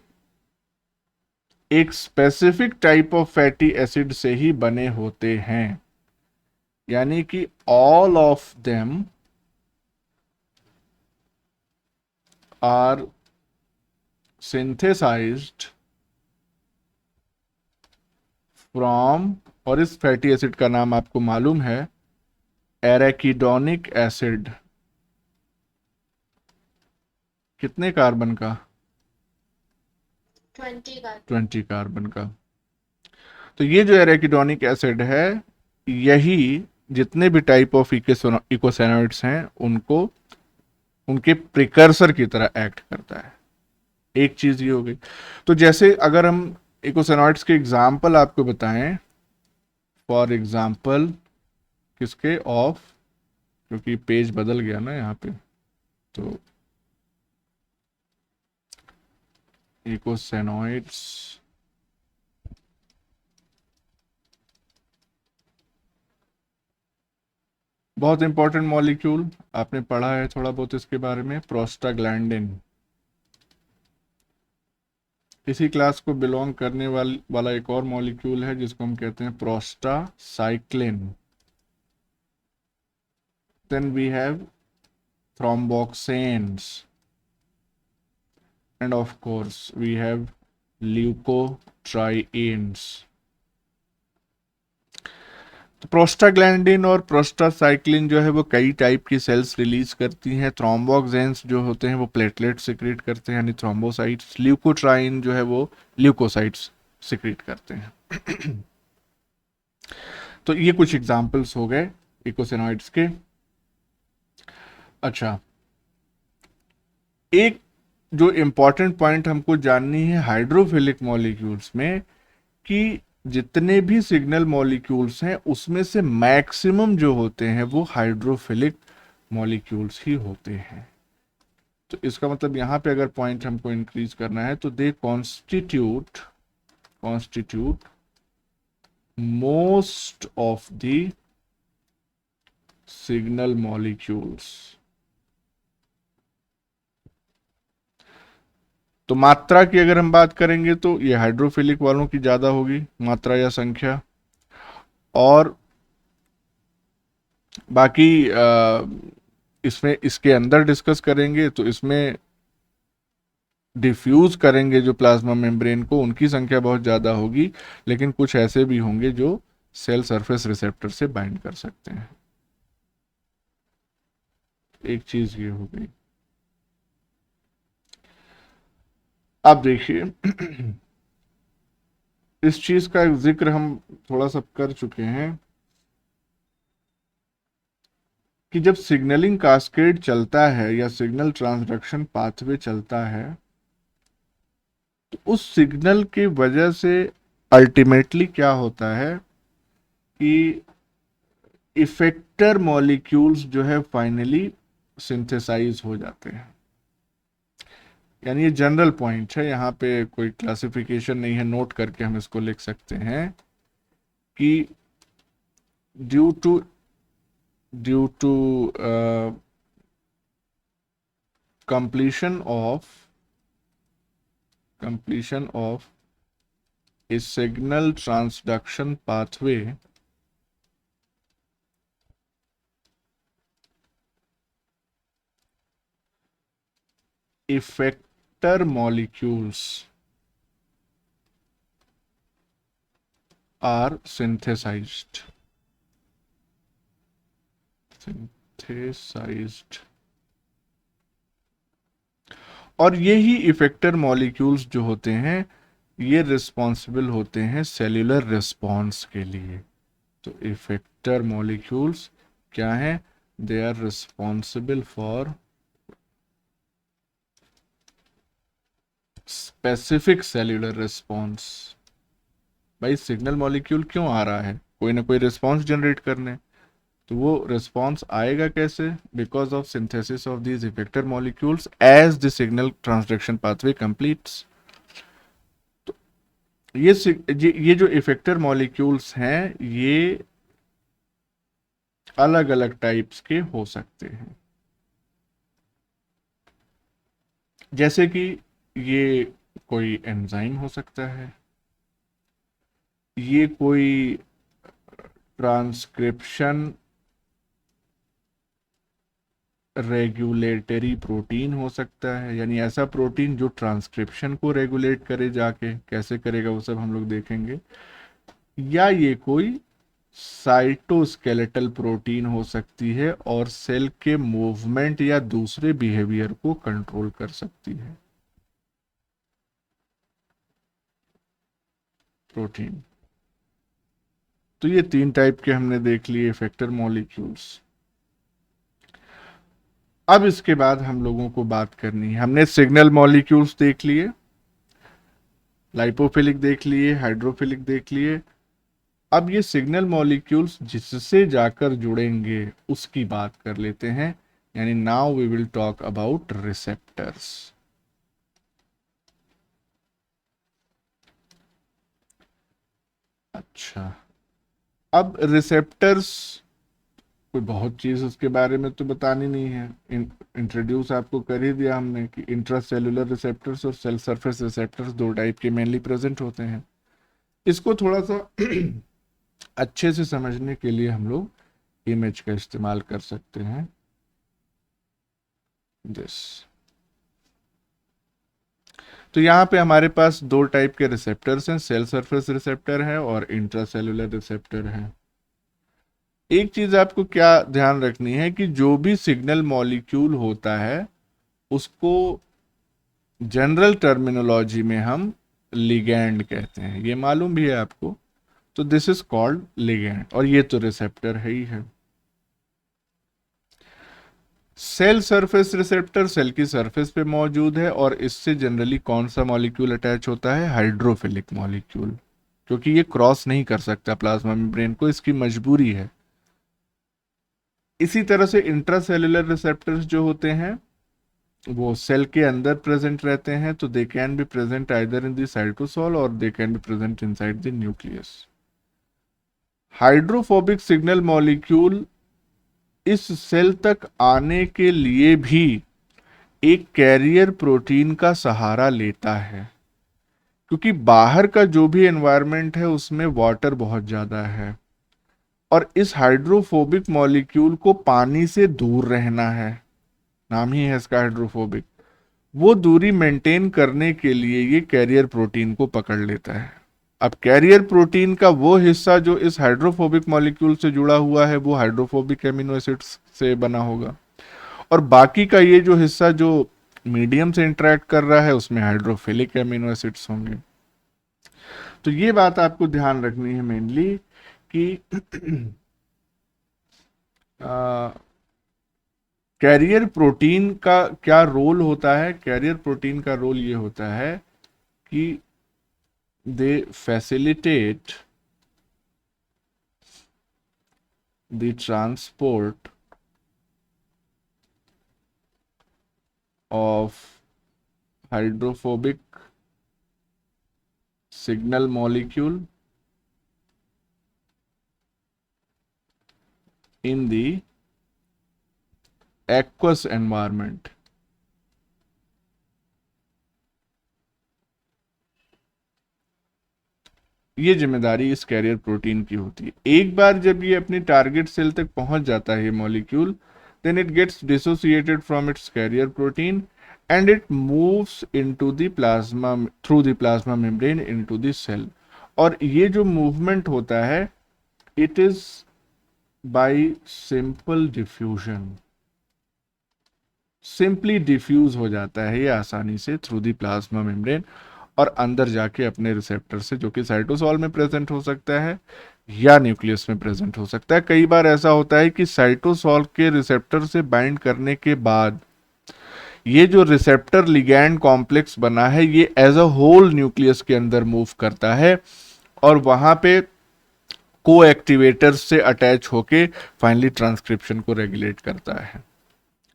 एक specific type of fatty acid से ही बने होते हैं। यानी कि all of them are synthesized from, और इस फैटी एसिड का नाम आपको मालूम है, एराकिडोनिक एसिड। कितने कार्बन का? 20 का। 20 कार्बन का। तो ये जो एराकिडोनिक एसिड है, यही जितने भी टाइप ऑफ इकोसेनॉइड्स हैं उनको उनके प्रिकर्सर की तरह एक्ट करता है। एक चीज ये हो गई। तो जैसे अगर हम इकोसेनॉइड्स के एग्जाम्पल आपको बताएं, फॉर एग्जाम्पल किसके, ऑफ, क्योंकि पेज बदल गया ना यहाँ पे, तो इकोसेनॉइड्स, बहुत इंपॉर्टेंट मॉलिक्यूल, आपने पढ़ा है थोड़ा बहुत इसके बारे में, प्रोस्टाग्लैंडिन। इसी क्लास को बिलोंग करने वाला एक और मॉलिक्यूल है जिसको हम कहते हैं prostacyclin. Then we have thromboxanes, and of course we have leukotrienes। तो प्रोस्टाग्लैंडिन और प्रोस्टासाइक्लिन जो है वो कई टाइप की सेल्स रिलीज करती हैं। थ्रोम्बोक्सेन्स जो होते हैं वो प्लेटलेट सिक्रीट करते हैं, यानी थ्रोम्बोसाइट्स। ल्यूकोट्राइन जो है वो ल्यूकोसाइट्स सिक्रीट करते हैं। तो ये कुछ एग्जांपल्स हो गए इकोसेनॉइड्स के। अच्छा, एक जो इंपॉर्टेंट पॉइंट हमको जाननी है हाइड्रोफिलिक मॉलिक्यूल्स में, कि जितने भी सिग्नल मॉलिक्यूल्स हैं उसमें से मैक्सिमम जो होते हैं वो हाइड्रोफिलिक मॉलिक्यूल्स ही होते हैं। तो इसका मतलब यहाँ पे अगर पॉइंट हमको इंक्रीज करना है तो they constitute most of the signal molecules. तो मात्रा की अगर हम बात करेंगे तो ये हाइड्रोफिलिक वालों की ज्यादा होगी मात्रा या संख्या, और बाकी इसमें इसके अंदर डिस्कस करेंगे तो इसमें डिफ्यूज करेंगे जो प्लाज्मा मेम्ब्रेन को, उनकी संख्या बहुत ज़्यादा होगी, लेकिन कुछ ऐसे भी होंगे जो सेल सरफेस रिसेप्टर से बाइंड कर सकते हैं। एक चीज ये हो गई। अब देखिए इस चीज का जिक्र हम थोड़ा सा कर चुके हैं कि जब सिग्नलिंग कास्केड चलता है या सिग्नल ट्रांसडक्शन पाथवे चलता है, तो उस सिग्नल की वजह से अल्टीमेटली क्या होता है कि इफेक्टर मॉलिक्यूल्स जो है फाइनली सिंथेसाइज हो जाते हैं। यानी ये जनरल पॉइंट है, यहाँ पे कोई क्लासिफिकेशन नहीं है, नोट करके हम इसको लिख सकते हैं कि due to completion of a signal transduction pathway, effector molecules are synthesized. और यही इफेक्टर मॉलिक्यूल्स जो होते हैं ये रिस्पॉन्सिबल होते हैं सेल्यूलर रिस्पॉन्स के लिए। तो इफेक्टर मॉलिक्यूल्स क्या हैं? They are responsible for specific cellular response. भाई सिग्नल मॉलिक्यूल क्यों आ रहा है? कोई ना कोई रिस्पॉन्स जनरेट करने, तो वो रिस्पॉन्स आएगा कैसे? Because of synthesis of these effector molecules as the signal transduction pathway completes. तो ये जो इफेक्टर मॉलिक्यूल्स हैं ये अलग अलग टाइप्स के हो सकते हैं। जैसे कि ये कोई एंजाइम हो सकता है, ये कोई ट्रांसक्रिप्शन रेगुलेटरी प्रोटीन हो सकता है, यानी ऐसा प्रोटीन जो ट्रांसक्रिप्शन को रेगुलेट करे, जाके कैसे करेगा वो सब हम लोग देखेंगे। या ये कोई साइटोस्केलेटल प्रोटीन हो सकती है और सेल के मूवमेंट या दूसरे बिहेवियर को कंट्रोल कर सकती है प्रोटीन। तो ये 3 टाइप के हमने देख लिए इफेक्टर मॉलिक्यूल्स। अब इसके बाद हम लोगों को बात करनी है, हमने सिग्नल मॉलिक्यूल्स देख लिए, लाइपोफिलिक देख लिए, हाइड्रोफिलिक देख लिए। अब ये सिग्नल मॉलिक्यूल्स जिससे जाकर जुड़ेंगे उसकी बात कर लेते हैं, यानी now we will talk about receptors. अच्छा, अब रिसेप्टर्स कोई बहुत चीज उसके बारे में तो बतानी नहीं है, इंट्रोड्यूस आपको कर ही दिया हमने कि इंट्रासेल्युलर रिसेप्टर्स और सेल सरफेस रिसेप्टर्स 2 टाइप के मेनली प्रेजेंट होते हैं। इसको थोड़ा सा अच्छे से समझने के लिए हम लोग इमेज का इस्तेमाल कर सकते हैं। दिस, तो यहाँ पे हमारे पास 2 टाइप के रिसेप्टर्स हैं, सेल सरफेस रिसेप्टर है और इंट्रासेल्युलर रिसेप्टर है। एक चीज आपको क्या ध्यान रखनी है कि जो भी सिग्नल मॉलिक्यूल होता है उसको जनरल टर्मिनोलॉजी में हम लिगैंड कहते हैं, ये मालूम भी है आपको। तो दिस इज कॉल्ड लिगैंड, और ये तो रिसेप्टर है ही है। सेल सरफेस रिसेप्टर सेल की सरफेस पे मौजूद है और इससे जनरली कौन सा मॉलिक्यूल अटैच होता है? हाइड्रोफिलिक मॉलिक्यूल, क्योंकि ये क्रॉस नहीं कर सकता प्लाज्मा मेम्ब्रेन को, इसकी मजबूरी है। इसी तरह से इंट्रासेल्युलर रिसेप्टर्स जो होते हैं वो सेल के अंदर प्रेजेंट रहते हैं, तो they can be present either in the cytosol और they can be present inside the nucleus. Hydrophobic signal molecule इस सेल तक आने के लिए भी एक कैरियर प्रोटीन का सहारा लेता है, क्योंकि बाहर का जो भी एनवायरनमेंट है उसमें वाटर बहुत ज्यादा है और इस हाइड्रोफोबिक मॉलिक्यूल को पानी से दूर रहना है, नाम ही है इसका हाइड्रोफोबिक। वो दूरी मेंटेन करने के लिए ये कैरियर प्रोटीन को पकड़ लेता है। अब कैरियर प्रोटीन का वो हिस्सा जो इस हाइड्रोफोबिक मॉलिक्यूल से जुड़ा हुआ है वो हाइड्रोफोबिक एमिनो एसिड्स से बना होगा, और बाकी का ये जो हिस्सा जो मीडियम से इंटरेक्ट कर रहा है उसमें हाइड्रोफिलिक एमिनो एसिड्स होंगे। तो ये बात आपको ध्यान रखनी है मेनली कि कैरियर प्रोटीन का क्या रोल होता है। कैरियर प्रोटीन का रोल ये होता है कि they facilitate the transport of hydrophobic signal molecule in the aqueous environment. ये जिम्मेदारी इस कैरियर प्रोटीन की होती है। एक बार जब ये अपनी टारगेट सेल तक पहुंच जाता है molecule, then it gets dissociated from its carrier protein and it moves into the plasma through the plasma membrane into the cell. और ये जो मूवमेंट होता है, it is by simple diffusion, simply diffuse हो जाता है ये आसानी से थ्रू द प्लाज्मा मेम्ब्रेन और अंदर जाके अपने रिसेप्टर से, जो कि साइटोसॉल में प्रेजेंट हो सकता है या न्यूक्लियस में प्रेजेंट हो सकता है। कई बार ऐसा होता है कि साइटोसॉल के रिसेप्टर से बाइंड करने के बाद ये जो रिसेप्टर लिगैंड कॉम्प्लेक्स बना है, ये एज अ होल न्यूक्लियस के अंदर मूव करता है और वहां पे को एक्टिवेटर्स से अटैच होके फाइनली ट्रांसक्रिप्शन को रेगुलेट करता है।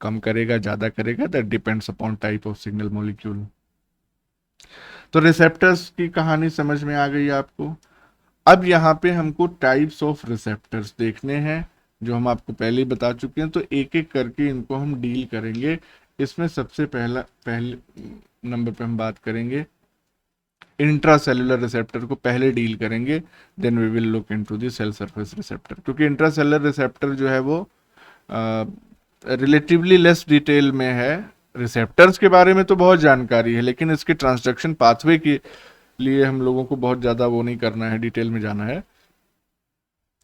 कम करेगा, ज्यादा करेगा, that depends upon type of signal molecule. तो रिसेप्टर्स की कहानी समझ में आ गई आपको। अब यहाँ पे हमको टाइप्स ऑफ रिसेप्टर्स देखने हैं, जो हम आपको पहले ही बता चुके हैं। तो एक एक करके इनको हम डील करेंगे। इसमें सबसे पहले नंबर पे हम बात करेंगे इंट्रासेलुलर रिसेप्टर को पहले डील करेंगे, then we will look into the cell surface receptor. क्योंकि इंट्रासेलुलर रिसेप्टर जो है वो रिलेटिवली लेस डिटेल में है। रिसेप्टर्स के बारे में तो बहुत जानकारी है, लेकिन इसके ट्रांसडक्शन पाथवे के लिए हम लोगों को बहुत ज़्यादा वो नहीं करना है, डिटेल में जाना है।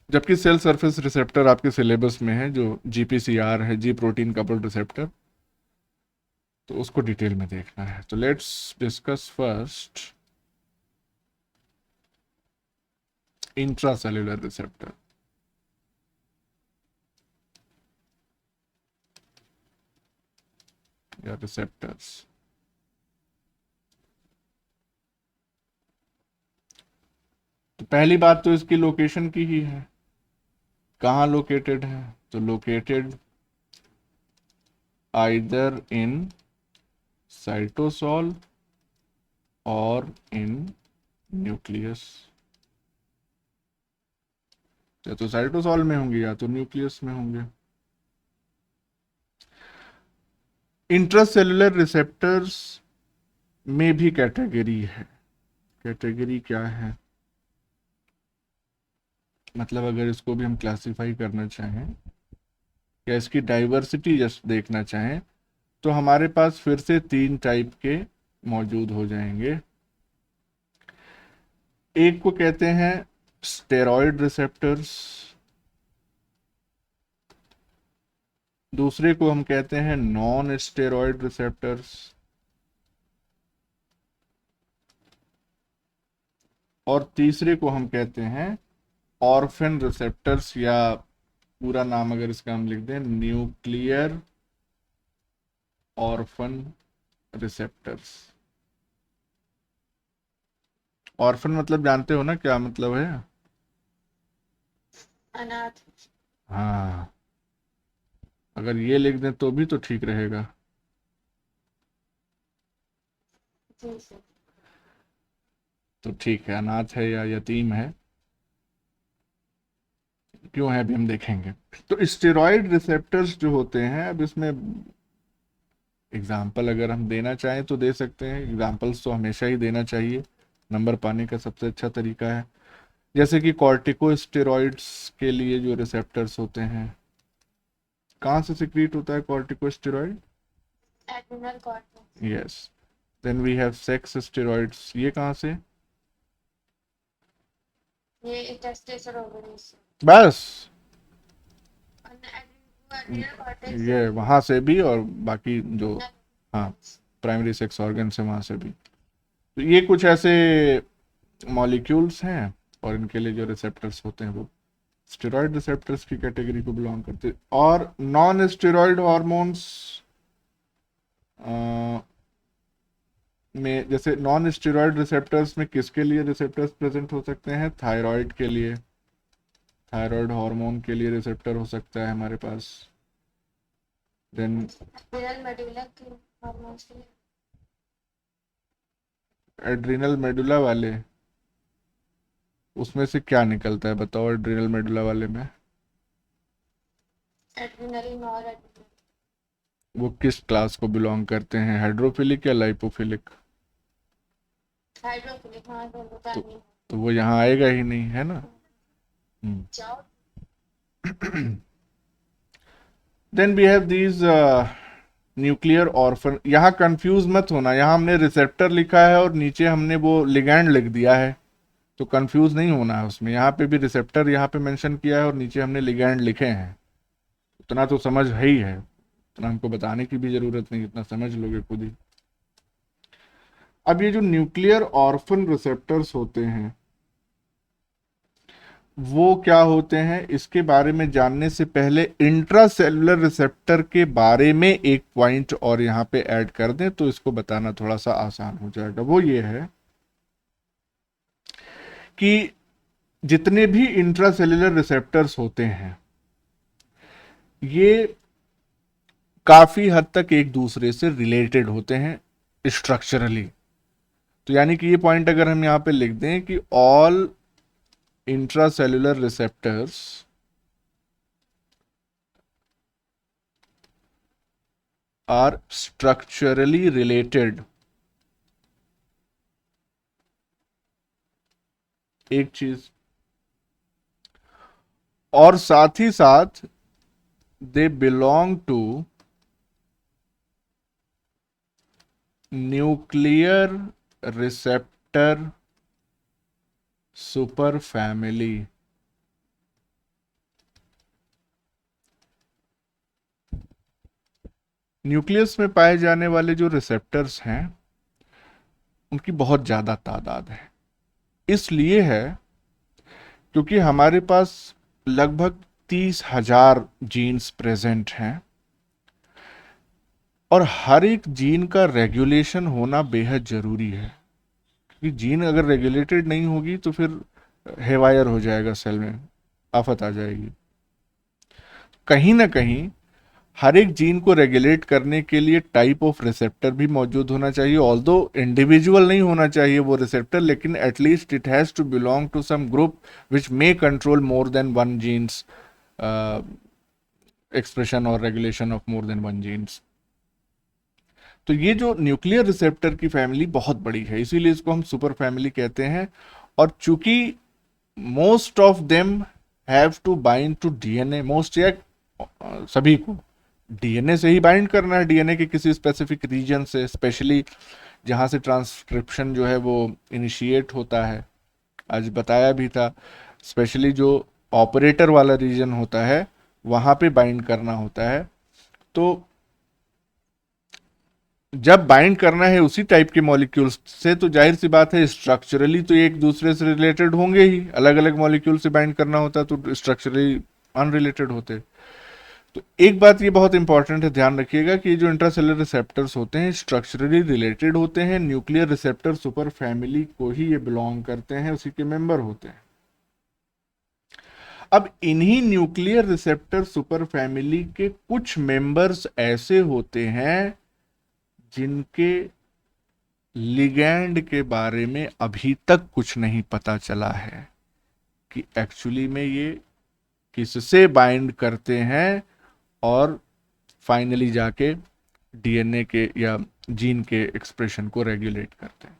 जबकि सेल सरफेस रिसेप्टर आपके सिलेबस में है, जो GPCR है, जी प्रोटीन कपल्ड रिसेप्टर, तो उसको डिटेल में देखना है। तो let's discuss first intracellular receptor. या रिसेप्टर्स। तो पहली बात तो इसकी लोकेशन की ही है, कहाँ लोकेटेड है। तो लोकेटेड आइदर इन साइटोसॉल और इन न्यूक्लियस। या तो साइटोसॉल में होंगे या तो न्यूक्लियस में होंगे। इंट्रासेलुलर रिसेप्टर्स में भी कैटेगरी है। कैटेगरी क्या है, मतलब अगर इसको भी हम क्लासिफाई करना चाहें या इसकी डाइवर्सिटी जस्ट देखना चाहें, तो हमारे पास फिर से 3 टाइप के मौजूद हो जाएंगे। एक को कहते हैं स्टेरॉयड रिसेप्टर्स, दूसरे को हम कहते हैं नॉन स्टेरॉयड रिसेप्टर्स, और तीसरे को हम कहते हैं ऑर्फन रिसेप्टर्स, या पूरा नाम अगर इसका हम लिख दें, न्यूक्लियर ऑर्फन रिसेप्टर्स। ऑर्फन मतलब जानते हो ना क्या मतलब है? अनाथ। हाँ, अगर ये लिख दें तो भी तो ठीक रहेगा। जी सर। तो ठीक है, अनाथ है या यतीम है, क्यों है अभी हम देखेंगे। तो स्टेरॉयड रिसेप्टर्स जो होते हैं, अब इसमें एग्जाम्पल अगर हम देना चाहें तो दे सकते हैं। एग्जाम्पल्स तो हमेशा ही देना चाहिए, नंबर पाने का सबसे अच्छा तरीका है। जैसे कि कॉर्टिकोस्टेरॉइड्स के लिए जो रिसेप्टर्स होते हैं, कहाँ से सिक्रीट होता है corticosteroid? Adrenal cortex. Yes. Then we have sex steroids, ये कहाँ से? ये टेस्टोस्टेरोन से। बस एड्रिनल कॉर्टेक्स ये वहां से भी, और बाकी जो हाँ प्राइमरी सेक्स ऑर्गन से वहां से भी। तो ये कुछ ऐसे मॉलिक्यूल्स हैं, और इनके लिए जो रिसेप्टर्स होते हैं वो स्टेरॉयड रिसेप्टर्स की कैटेगरी को बिलोंग करते हैं। और नॉन स्टेरॉयड हार्मोन्स में, जैसे नॉन स्टेरॉयड रिसेप्टर्स में किसके लिए रिसेप्टर्स प्रेजेंट हो सकते हैं? थायराइड के लिए, थायराइड हार्मोन के लिए रिसेप्टर हो सकता है हमारे पास। देन एड्रिनल मेडुला की। हार्मोन्स के लिए। एड्रिनल मेडुला वाले, उसमें से क्या निकलता है बताओ, एड्रिनल मेडुला वाले में एड्रिनलिन और वो किस क्लास को बिलोंग करते हैं, हाइड्रोफिलिक या लाइपोफिलिक? हाइड्रोफिलिक, हाँ दोनों का तो, नहीं। तो वो यहाँ आएगा ही नहीं, है ना। जाओ। Then we have these nuclear orphan. यहाँ कंफ्यूज मत होना, यहाँ हमने रिसेप्टर लिखा है और नीचे हमने वो लिगैंड लिख दिया है, तो कंफ्यूज नहीं होना है उसमें। यहाँ पे भी रिसेप्टर यहाँ पे मेंशन किया है और नीचे हमने लिगैंड लिखे हैं, उतना तो समझ है ही है, उतना हमको बताने की भी जरूरत नहीं, इतना समझ लोगे खुद ही। अब ये जो न्यूक्लियर ऑर्फन रिसेप्टर्स होते हैं वो क्या होते हैं, इसके बारे में जानने से पहले इंट्रासेलुलर रिसेप्टर के बारे में एक पॉइंट और यहाँ पे ऐड कर दें तो इसको बताना थोड़ा सा आसान हो जाएगा। वो ये है कि जितने भी इंट्रासेलुलर रिसेप्टर्स होते हैं ये काफी हद तक एक दूसरे से रिलेटेड होते हैं स्ट्रक्चरली। तो यानी कि ये पॉइंट अगर हम यहाँ पे लिख दें कि all intracellular receptors are structurally related, एक चीज, और साथ ही साथ they belong to nuclear receptor super family. Nucleus में पाए जाने वाले जो रिसेप्टर्स हैं उनकी बहुत ज्यादा तादाद है। इसलिए है क्योंकि हमारे पास लगभग 30,000 जीन्स प्रेजेंट हैं और हर एक जीन का रेगुलेशन होना बेहद जरूरी है, क्योंकि जीन अगर रेगुलेटेड नहीं होगी तो फिर हेवायर हो जाएगा, सेल में आफत आ जाएगी। कहीं ना कहीं हर एक जीन को रेगुलेट करने के लिए टाइप ऑफ रिसेप्टर भी मौजूद होना चाहिए, ऑल्दो इंडिविजुअल नहीं होना चाहिए वो रिसेप्टर, लेकिन at least it has to belong to some group which may control more than one genes expression और regulation of more than one genes. तो ये जो न्यूक्लियर रिसेप्टर की फैमिली बहुत बड़ी है, इसीलिए इसको हम सुपर फैमिली कहते हैं। और चूंकि most of them have to bind to DNA, most या सभी को डीएनए से ही बाइंड करना है, डीएनए के किसी स्पेसिफिक रीजन से, स्पेशली जहां से ट्रांसक्रिप्शन जो है वो इनिशिएट होता है, आज बताया भी था, स्पेशली जो ऑपरेटर वाला रीजन होता है वहां पे बाइंड करना होता है। तो जब बाइंड करना है उसी टाइप के मॉलिक्यूल्स से तो जाहिर सी बात है स्ट्रक्चरली तो एक दूसरे से रिलेटेड होंगे ही, अलग अलग मॉलिक्यूल से बाइंड करना होता तो स्ट्रक्चरली अनरिलेटेड होते। तो एक बात ये बहुत इंपॉर्टेंट है, ध्यान रखिएगा कि जो इंट्रासेलुलर रिसेप्टर्स होते हैं स्ट्रक्चरली रिलेटेड होते हैं, न्यूक्लियर रिसेप्टर सुपर फैमिली को ही ये बिलोंग करते हैं, उसी के मेंबर होते हैं। अब इन्हीं न्यूक्लियर रिसेप्टर सुपर फैमिली के कुछ मेंबर्स ऐसे होते हैं जिनके लिगैंड के बारे में अभी तक कुछ नहीं पता चला है कि एक्चुअली में ये किससे बाइंड करते हैं और फाइनली जाके डीएनए के या जीन के एक्सप्रेशन को रेगुलेट करते हैं।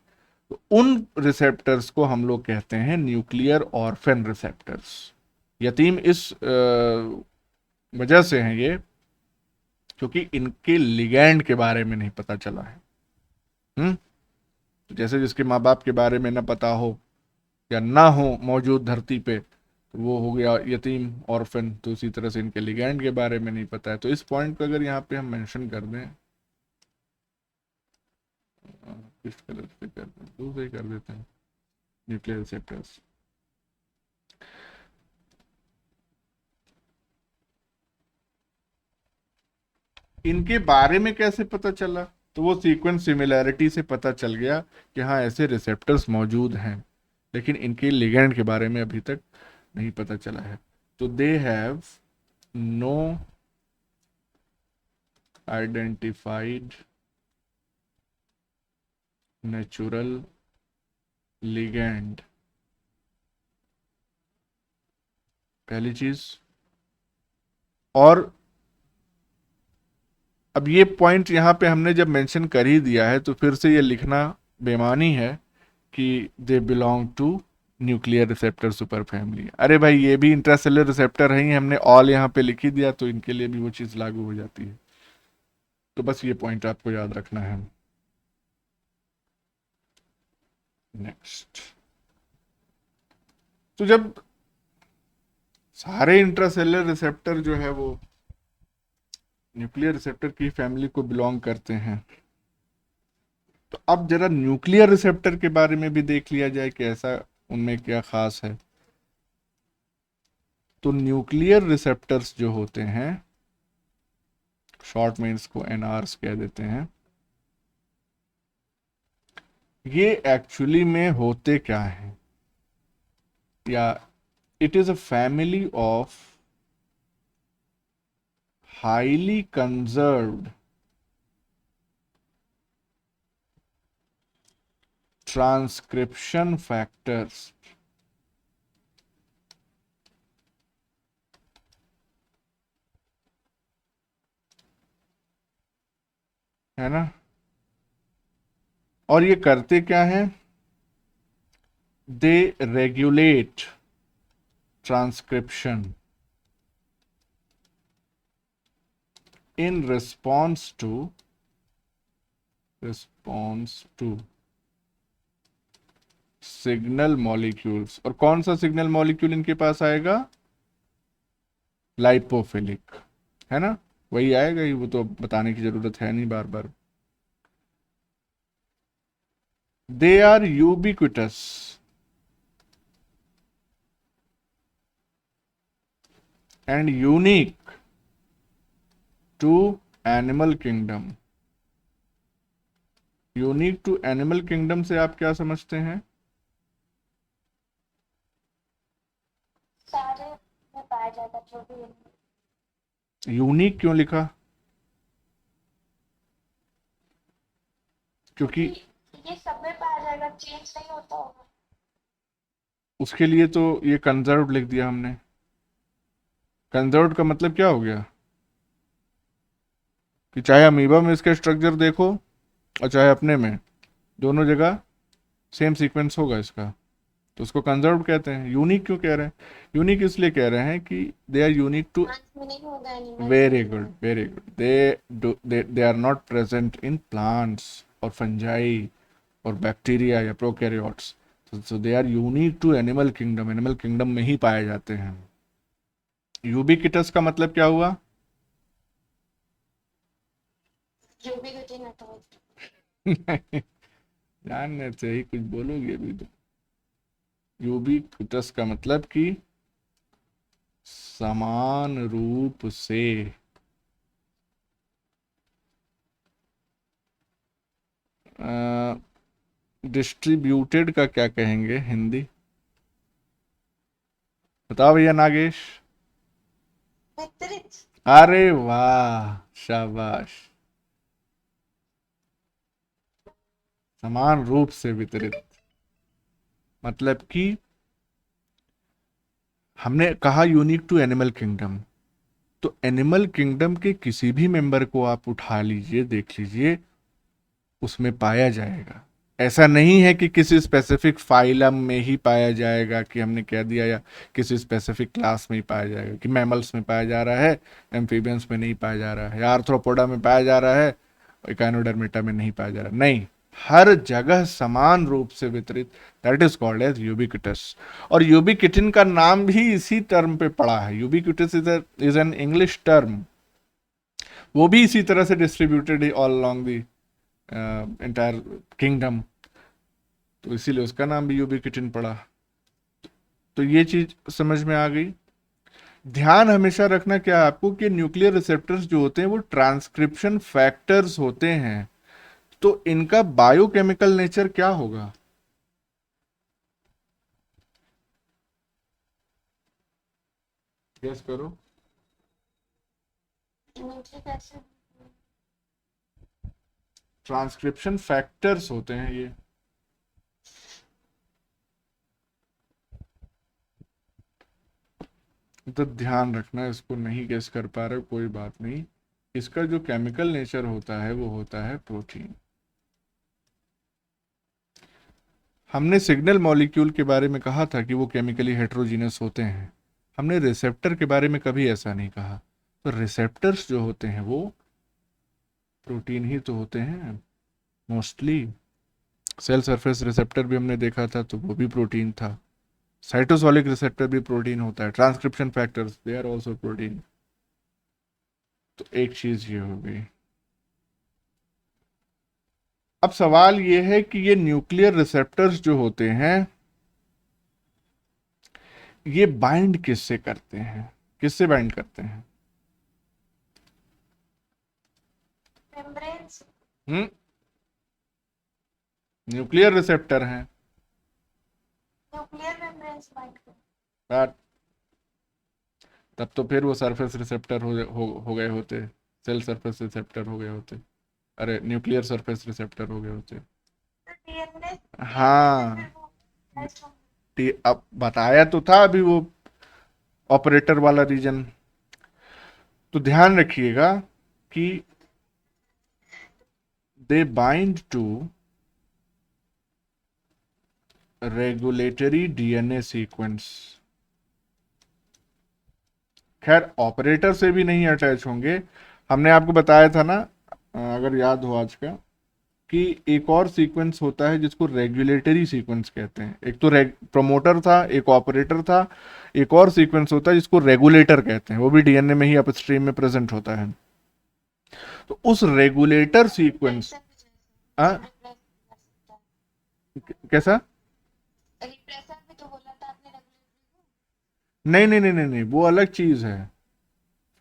तो उन रिसेप्टर्स को हम लोग कहते हैं न्यूक्लियर ऑर्फन रिसेप्टर्स। यतीम इस वजह से हैं ये क्योंकि इनके लिगैंड के बारे में नहीं पता चला है। तो जैसे जिसके माँ बाप के बारे में ना पता हो या ना हो मौजूद धरती पे तो वो हो गया यतीम ऑर्फन, तो उसी तरह से इनके लिगैंड के बारे में नहीं पता है। तो इस पॉइंट को अगर यहाँ पे हम मेंशन कर दें, किस कलर से कर दें, ब्लू से कर देते हैं, न्यूक्लियर रिसेप्टर्स। इनके बारे में कैसे पता चला, तो वो सीक्वेंस सिमिलैरिटी से पता चल गया कि हाँ ऐसे रिसेप्टर्स मौजूद हैं, लेकिन इनके लिगैंड के बारे में अभी तक नहीं पता चला है। तो they have no identified natural ligand, पहली चीज। और अब ये पॉइंट यहाँ पे हमने जब मेंशन कर ही दिया है तो फिर से ये लिखना बेमानी है कि they belong to nuclear receptor super family. अरे भाई ये भी इंट्रासेलुलर रिसेप्टर है ही, हमने ऑल यहाँ पे लिख ही दिया तो इनके लिए भी वो चीज़ लागू हो जाती है। तो बस ये पॉइंट आपको याद रखना है। नेक्स्ट, तो जब सारे इंट्रासेलुलर रिसेप्टर जो है वो न्यूक्लियर रिसेप्टर की फैमिली को बिलोंग करते हैं, तो अब जरा न्यूक्लियर रिसेप्टर के बारे में भी देख लिया जाए कि ऐसा उनमें क्या खास है। तो न्यूक्लियर रिसेप्टर्स जो होते हैं, शॉर्ट में इसको एनआरस कह देते हैं, ये एक्चुअली में होते क्या है, या it is a family of highly conserved transcription factors. है ना? और ये करते क्या हैं? They regulate transcription in response to signal molecules. और कौन सा सिग्नल मॉलिक्यूल इनके पास आएगा? लाइपोफिलिक, है ना? वही आएगा ही, वो तो बताने की जरूरत है नहीं बार बार। They are ubiquitous and unique to animal kingdom. Unique to animal kingdom से आप क्या समझते हैं? सारे में पाया जाता जो भी यूनिक क्यों लिखा? क्योंकि ये सब में पाया जाएगा, चेंज नहीं होता होगा। उसके लिए तो ये कंजर्व्ड लिख दिया हमने। कंजर्व्ड का मतलब क्या हो गया कि चाहे अमीबा में इसका स्ट्रक्चर देखो और चाहे अपने में, दोनों जगह सेम सीक्वेंस होगा इसका, तो उसको कंजर्व्ड कहते हैं। यूनिक क्यों कह रहे हैं? यूनिक इसलिए कह रहे हैं कि दे आर यूनिक टू, नहीं होगा animal. Very good very good, they are not present in plants और फंजाई और बैक्टीरिया या prokaryotes. So they are unique to animal kingdom, animal kingdom में ही पाए जाते हैं। यूबिक्विटस का मतलब क्या हुआ? जो भी कुछ ना तो जानने से ही कुछ बोलोगे अभी तो। यूबिक्विटस का मतलब कि समान रूप से, डिस्ट्रीब्यूटेड का क्या कहेंगे हिंदी? बताओ भैया नागेश। वितरित। अरे वाह, शाबाश। समान रूप से वितरित मतलब कि हमने कहा यूनिक टू एनिमल किंगडम, तो एनिमल किंगडम के किसी भी मेंबर को आप उठा लीजिए, देख लीजिए, उसमें पाया जाएगा। ऐसा नहीं है कि किसी स्पेसिफिक फाइलम में ही पाया जाएगा, कि हमने कह दिया, या किसी स्पेसिफिक क्लास में ही पाया जाएगा, कि मैमल्स में पाया जा रहा है, एम्फीबियंस में नहीं पाया जा रहा है, या आर्थ्रोपोडा में पाया जा रहा है, इकानोडर्मेटा में नहीं पाया जा रहा। नहीं, हर जगह समान रूप से वितरित, that is called as ubiquitous. और यूबिक्विटिन का नाम भी इसी टर्म पे पड़ा है। Ubiquitous is an English term, वो भी इसी तरह से distributed all along the entire kingdom, तो इसीलिए उसका नाम भी यूबिक्विटिन पड़ा। तो ये चीज समझ में आ गई। ध्यान हमेशा रखना क्या है आपको कि न्यूक्लियर रिसेप्टर्स जो होते हैं वो ट्रांसक्रिप्शन फैक्टर्स होते हैं, तो इनका बायोकेमिकल नेचर क्या होगा? गेस करो। न्यूक्लिक एसिड ट्रांसक्रिप्शन फैक्टर्स होते हैं ये। तो ध्यान रखना, इसको नहीं गेस कर पा रहे कोई बात नहीं, इसका जो केमिकल नेचर होता है वो होता है प्रोटीन। हमने सिग्नल मॉलिक्यूल के बारे में कहा था कि वो केमिकली हेट्रोजीनस होते हैं, हमने रिसेप्टर के बारे में कभी ऐसा नहीं कहा। तो रिसेप्टर्स जो होते हैं वो प्रोटीन ही तो होते हैं मोस्टली। सेल सरफेस रिसेप्टर भी हमने देखा था तो वो भी प्रोटीन था, साइटोसोलिक रिसेप्टर भी प्रोटीन होता है, transcription factors they are also protein. तो एक चीज ये हो गई। अब सवाल ये है कि ये न्यूक्लियर रिसेप्टर्स जो होते हैं ये बाइंड किससे करते हैं, किससे बाइंड करते हैं? मेम्ब्रेन से। हम्म, न्यूक्लियर रिसेप्टर हैं। न्यूक्लियर मेम्ब्रेन से बाइंड करते बट तब तो फिर वो सरफेस रिसेप्टर हो गए होते, सेल सरफेस रिसेप्टर हो गए होते, अरे न्यूक्लियर सरफेस रिसेप्टर हो गए होते। हैं। तो डीएनए से हाँ, फिर वो attach होंगे। अब बताया तो था अभी वो ऑपरेटर वाला रीजन। तो ध्यान रखिएगा कि they bind to regulatory DNA sequence. खैर ऑपरेटर से भी नहीं अटैच होंगे, हमने आपको बताया था ना, अगर याद हो आज का, कि एक और सीक्वेंस होता है जिसको रेगुलेटरी सीक्वेंस कहते हैं। एक तो प्रमोटर था, एक ऑपरेटर था, एक और सीक्वेंस होता है जिसको रेगुलेटर कहते हैं, वो भी डीएनए में ही अपस्ट्रीम में प्रेजेंट होता है। तो उस रेगुलेटर सीक्वेंस कैसा? रिप्रेसर भी तो बोला था आपने रेगुलेटरी को। नहीं नहीं नहीं नहीं नहीं, वो अलग चीज है।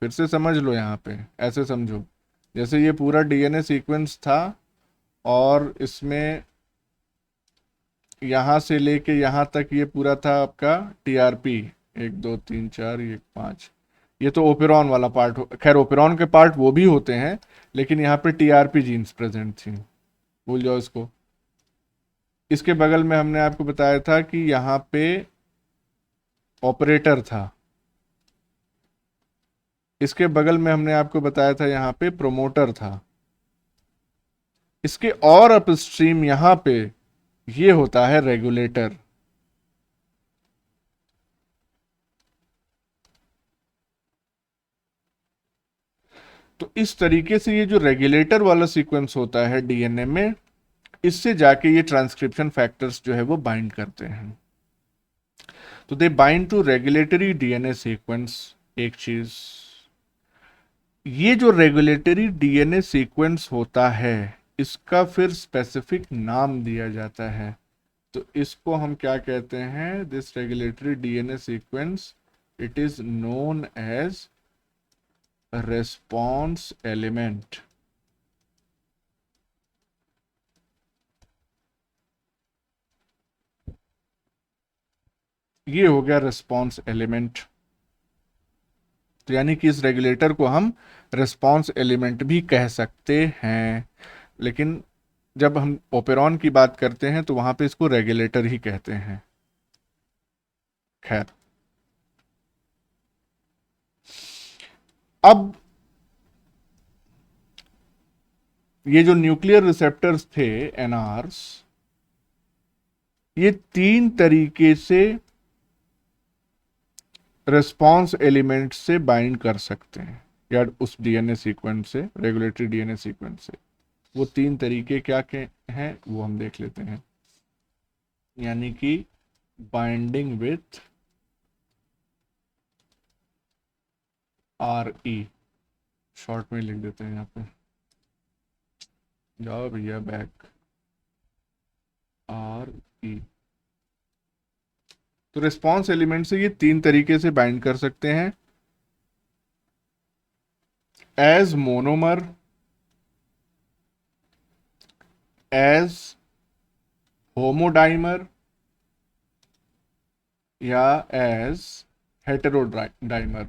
फिर से समझ लो, यहाँ पे ऐसे समझो, जैसे ये पूरा डीएनए सीक्वेंस था और इसमें यहाँ से लेके यहाँ तक ये पूरा था आपका टीआरपी, 1 2 3 4 ये 5, ये तो ओपेरॉन वाला पार्ट खैर ओपेरॉन के पार्ट वो भी होते हैं, लेकिन यहाँ पे टीआरपी जीन्स प्रेजेंट थी, भूल जाओ इसको। इसके बगल में हमने आपको बताया था कि यहाँ पे ऑपरेटर था, इसके बगल में हमने आपको बताया था यहाँ पे प्रोमोटर था, इसके और अपस्ट्रीम यहाँ पे ये होता है रेगुलेटर। तो इस तरीके से ये जो रेगुलेटर वाला सीक्वेंस होता है डीएनए में, इससे जाके ये ट्रांसक्रिप्शन फैक्टर्स जो है वो बाइंड करते हैं। तो they bind to regulatory DNA sequence. एक चीज, ये जो रेगुलेटरी डीएनए सीक्वेंस होता है इसका फिर स्पेसिफिक नाम दिया जाता है। तो इसको हम क्या कहते हैं? This regulatory DNA sequence, it is known as response element. ये हो गया रेस्पॉन्स एलिमेंट। तो यानी कि इस रेगुलेटर को हम रेस्पॉन्स एलिमेंट भी कह सकते हैं, लेकिन जब हम ओपेरॉन की बात करते हैं तो वहां पे इसको रेगुलेटर ही कहते हैं। खैर, अब ये जो न्यूक्लियर रिसेप्टर्स थे एनआरस, ये 3 तरीके से रेस्पॉन्स एलिमेंट से बाइंड कर सकते हैं, या उस डीएनए सीक्वेंस से, रेगुलेटरी डीएनए सीक्वेंस से। वो 3 तरीके क्या के हैं वो हम देख लेते हैं। यानी कि binding with R E, short में लिख देते हैं यहाँ पे, जाओ भैया बैक, आर ई। तो रिस्पॉन्स एलिमेंट से ये 3 तरीके से बाइंड कर सकते हैं, एज मोनोमर, एज होमोडाइमर, या एज हेटेरोडाइमर।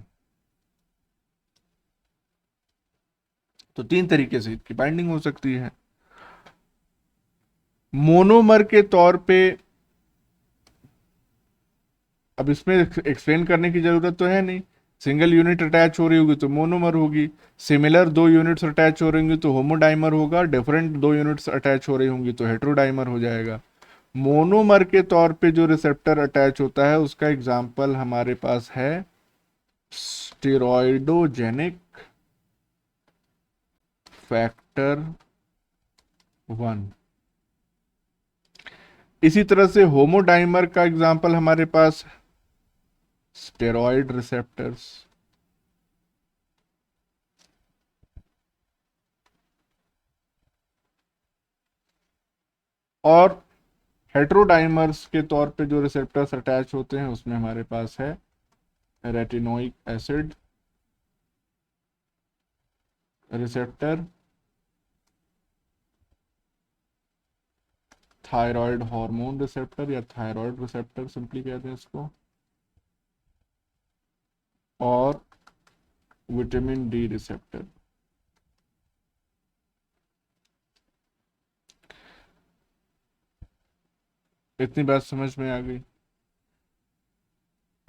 तो 3 तरीके से इसकी बाइंडिंग हो सकती है। मोनोमर के तौर पे, अब इसमें एक्सप्लेन करने की जरूरत तो है नहीं, सिंगल यूनिट अटैच हो रही होगी तो मोनोमर होगी, सिमिलर दो यूनिट्स अटैच हो रही होंगी तो होमोडाइमर होगा, डिफरेंट दो यूनिट्स अटैच हो रही होंगी तो हेट्रोडाइमर हो जाएगा। मोनोमर के तौर पे जो रिसेप्टर अटैच होता है उसका एग्जाम्पल हमारे पास है स्टेरॉइडोजेनिक फैक्टर 1। इसी तरह से होमोडाइमर का एग्जाम्पल हमारे पास स्टेरॉइड रिसेप्टर्स। और हेट्रोडाइमर्स के तौर पे जो रिसेप्टर्स अटैच होते हैं उसमें हमारे पास है retinoic acid receptor, thyroid hormone receptor या थायराइड रिसेप्टर सिंपली कहते हैं इसको, और विटामिन डी रिसेप्टर। इतनी बात समझ में आ गई।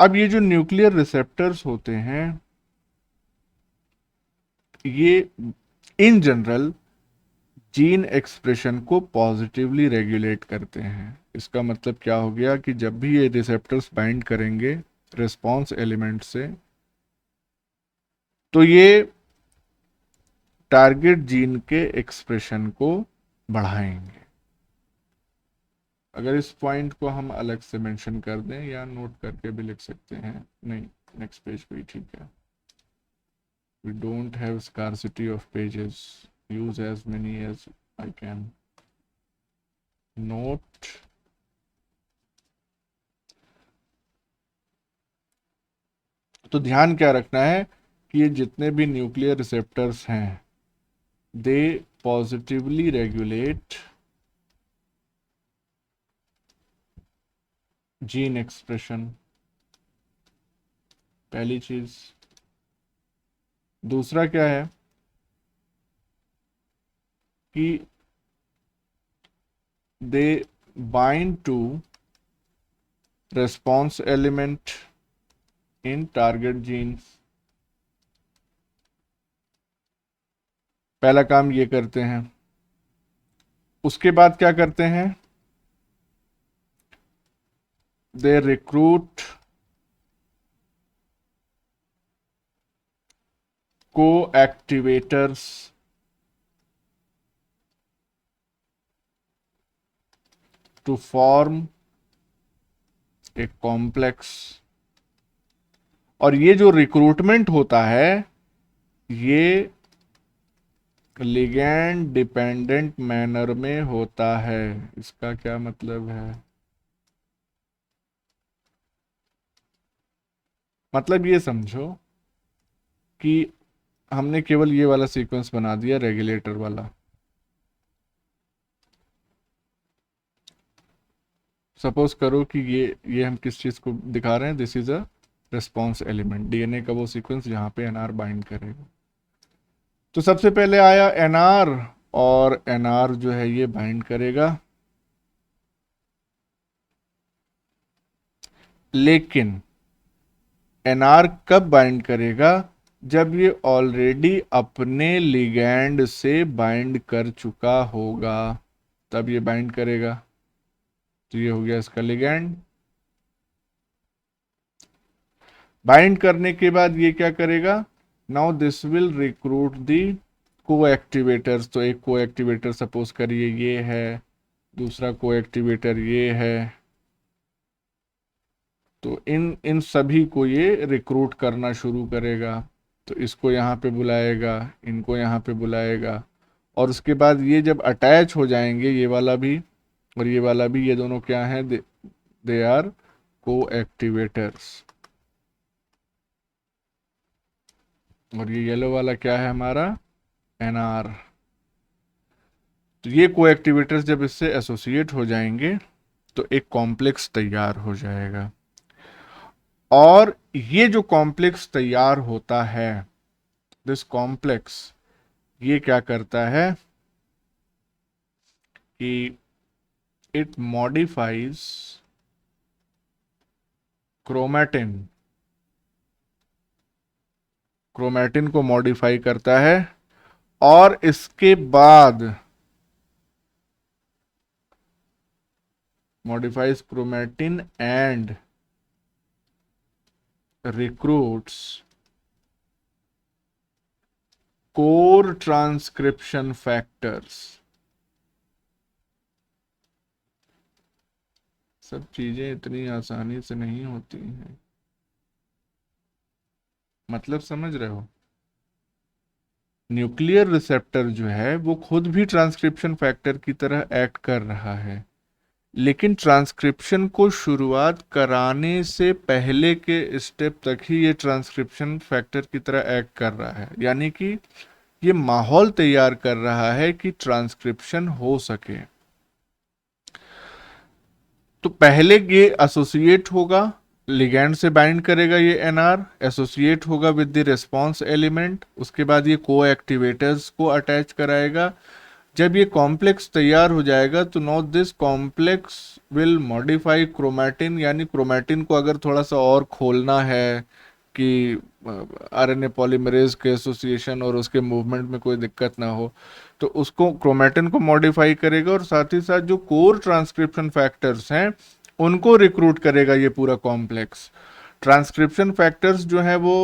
अब ये जो न्यूक्लियर रिसेप्टर्स होते हैं ये इन जनरल जीन एक्सप्रेशन को पॉजिटिवली रेगुलेट करते हैं। इसका मतलब क्या हो गया कि जब भी ये रिसेप्टर्स बाइंड करेंगे रिस्पॉन्स एलिमेंट से तो ये टारगेट जीन के एक्सप्रेशन को बढ़ाएंगे। अगर इस पॉइंट को हम अलग से मेंशन कर दें या नोट करके भी लिख सकते हैं, नहीं नेक्स्ट पेज पे ही ठीक है। We don't have scarcity of pages, use as many as I can. Note तो ध्यान क्या रखना है कि ये जितने भी न्यूक्लियर रिसेप्टर्स हैं they positively regulate gene expression, पहली चीज। दूसरा क्या है कि they bind to response element in target genes। पहला काम ये करते हैं। उसके बाद क्या करते हैं, they recruit coactivators to form a complex. और ये जो रिक्रूटमेंट होता है ये लिगैंड डिपेंडेंट मैनर में होता है। इसका क्या मतलब है, मतलब ये समझो कि हमने केवल ये वाला सीक्वेंस बना दिया रेगुलेटर वाला। सपोज करो कि ये हम किस चीज को दिखा रहे हैं, this is a response element, DNA का वो सीक्वेंस जहां पे एनआर बाइंड करेगा। तो सबसे पहले आया एनआर और एनआर जो है ये बाइंड करेगा, लेकिन एनआर कब बाइंड करेगा, जब ये ऑलरेडी अपने लिगैंड से बाइंड कर चुका होगा तब ये बाइंड करेगा। तो ये हो गया इसका लिगैंड। बाइंड करने के बाद ये क्या करेगा, नाउ दिस विल रिक्रूट दी को एक्टिवेटर्स। तो एक को एक्टिवेटर सपोज करिए ये है, दूसरा को एक्टिवेटर ये है, तो इन इन सभी को ये रिक्रूट करना शुरू करेगा। तो इसको यहाँ पे बुलाएगा, इनको यहाँ पे बुलाएगा, और उसके बाद ये जब अटैच हो जाएंगे ये वाला भी और ये वाला भी, ये दोनों क्या हैं, दे आर को एक्टिवेटर्स। और ये येलो वाला क्या है हमारा, एनआर। तो ये कोएक्टिवेटर्स जब इससे एसोसिएट हो जाएंगे तो एक कॉम्प्लेक्स तैयार हो जाएगा। और ये जो कॉम्प्लेक्स तैयार होता है, दिस कॉम्प्लेक्स, ये क्या करता है कि इट मॉडिफाइज क्रोमैटिन, क्रोमैटिन को मॉडिफाई करता है, और इसके बाद modifies chromatin and recruits core transcription factors। सब चीजें इतनी आसानी से नहीं होती हैं, मतलब समझ रहे हो। न्यूक्लियर रिसेप्टर जो है वो खुद भी ट्रांसक्रिप्शन फैक्टर की तरह एक्ट कर रहा है, लेकिन ट्रांसक्रिप्शन को शुरुआत कराने से पहले के स्टेप तक ही ये ट्रांसक्रिप्शन फैक्टर की तरह एक्ट कर रहा है, यानी कि ये माहौल तैयार कर रहा है कि ट्रांसक्रिप्शन हो सके। तो पहले ये एसोसिएट होगा, लिगैंड से बाइंड करेगा, ये एनआर एसोसिएट होगा विद द रिस्पांस एलिमेंट, उसके बाद ये को एक्टिवेटर्स को अटैच कराएगा। जब ये कॉम्प्लेक्स तैयार हो जाएगा तो no this complex will modify chromatin, यानी क्रोमैटिन को अगर थोड़ा सा और खोलना है कि आरएनए पॉलीमरेज के एसोसिएशन और उसके मूवमेंट में कोई दिक्कत ना हो, तो उसको क्रोमैटिन को मॉडिफाई करेगा, और साथ ही साथ जो कोर ट्रांसक्रिप्शन फैक्टर्स हैं उनको रिक्रूट करेगा ये पूरा कॉम्प्लेक्स। ट्रांसक्रिप्शन फैक्टर्स जो हैं वो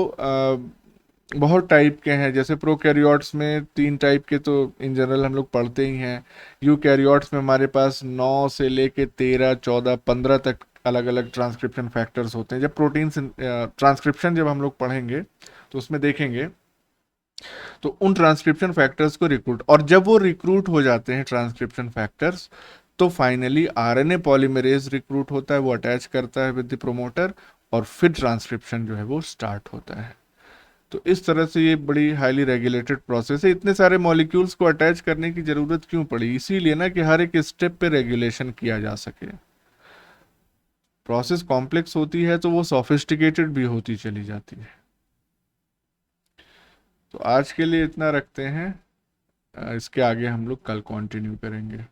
बहुत टाइप के हैं, जैसे प्रोकैरियोट्स में 3 टाइप के तो इन जनरल हम लोग पढ़ते ही हैं। यूकैरियोट्स में हमारे पास 9 से लेके 13, 14, 15 तक अलग अलग ट्रांसक्रिप्शन फैक्टर्स होते हैं। जब प्रोटीन ट्रांसक्रिप्शन जब हम लोग पढ़ेंगे तो उसमें देखेंगे, तो उन ट्रांसक्रिप्शन फैक्टर्स को रिक्रूट, और जब वो रिक्रूट हो जाते हैं ट्रांसक्रिप्शन फैक्टर्स, तो फाइनली आरएनए पॉलीमरेज रिक्रूट होता है, वो अटैच करता है विद द प्रोमोटर, और फिर ट्रांसक्रिप्शन जो है वो स्टार्ट होता है। तो इस तरह से ये बड़ी हाईली रेगुलेटेड प्रोसेस है। इतने सारे मॉलिक्यूल्स को अटैच करने की जरूरत क्यों पड़ी? इसीलिए ना कि हर एक स्टेप पे रेगुलेशन किया जा सके। प्रोसेस कॉम्प्लेक्स होती है तो वो सोफिस्टिकेटेड भी होती चली जाती है। तो आज के लिए इतना रखते हैं, इसके आगे हम लोग कल कंटिन्यू करेंगे।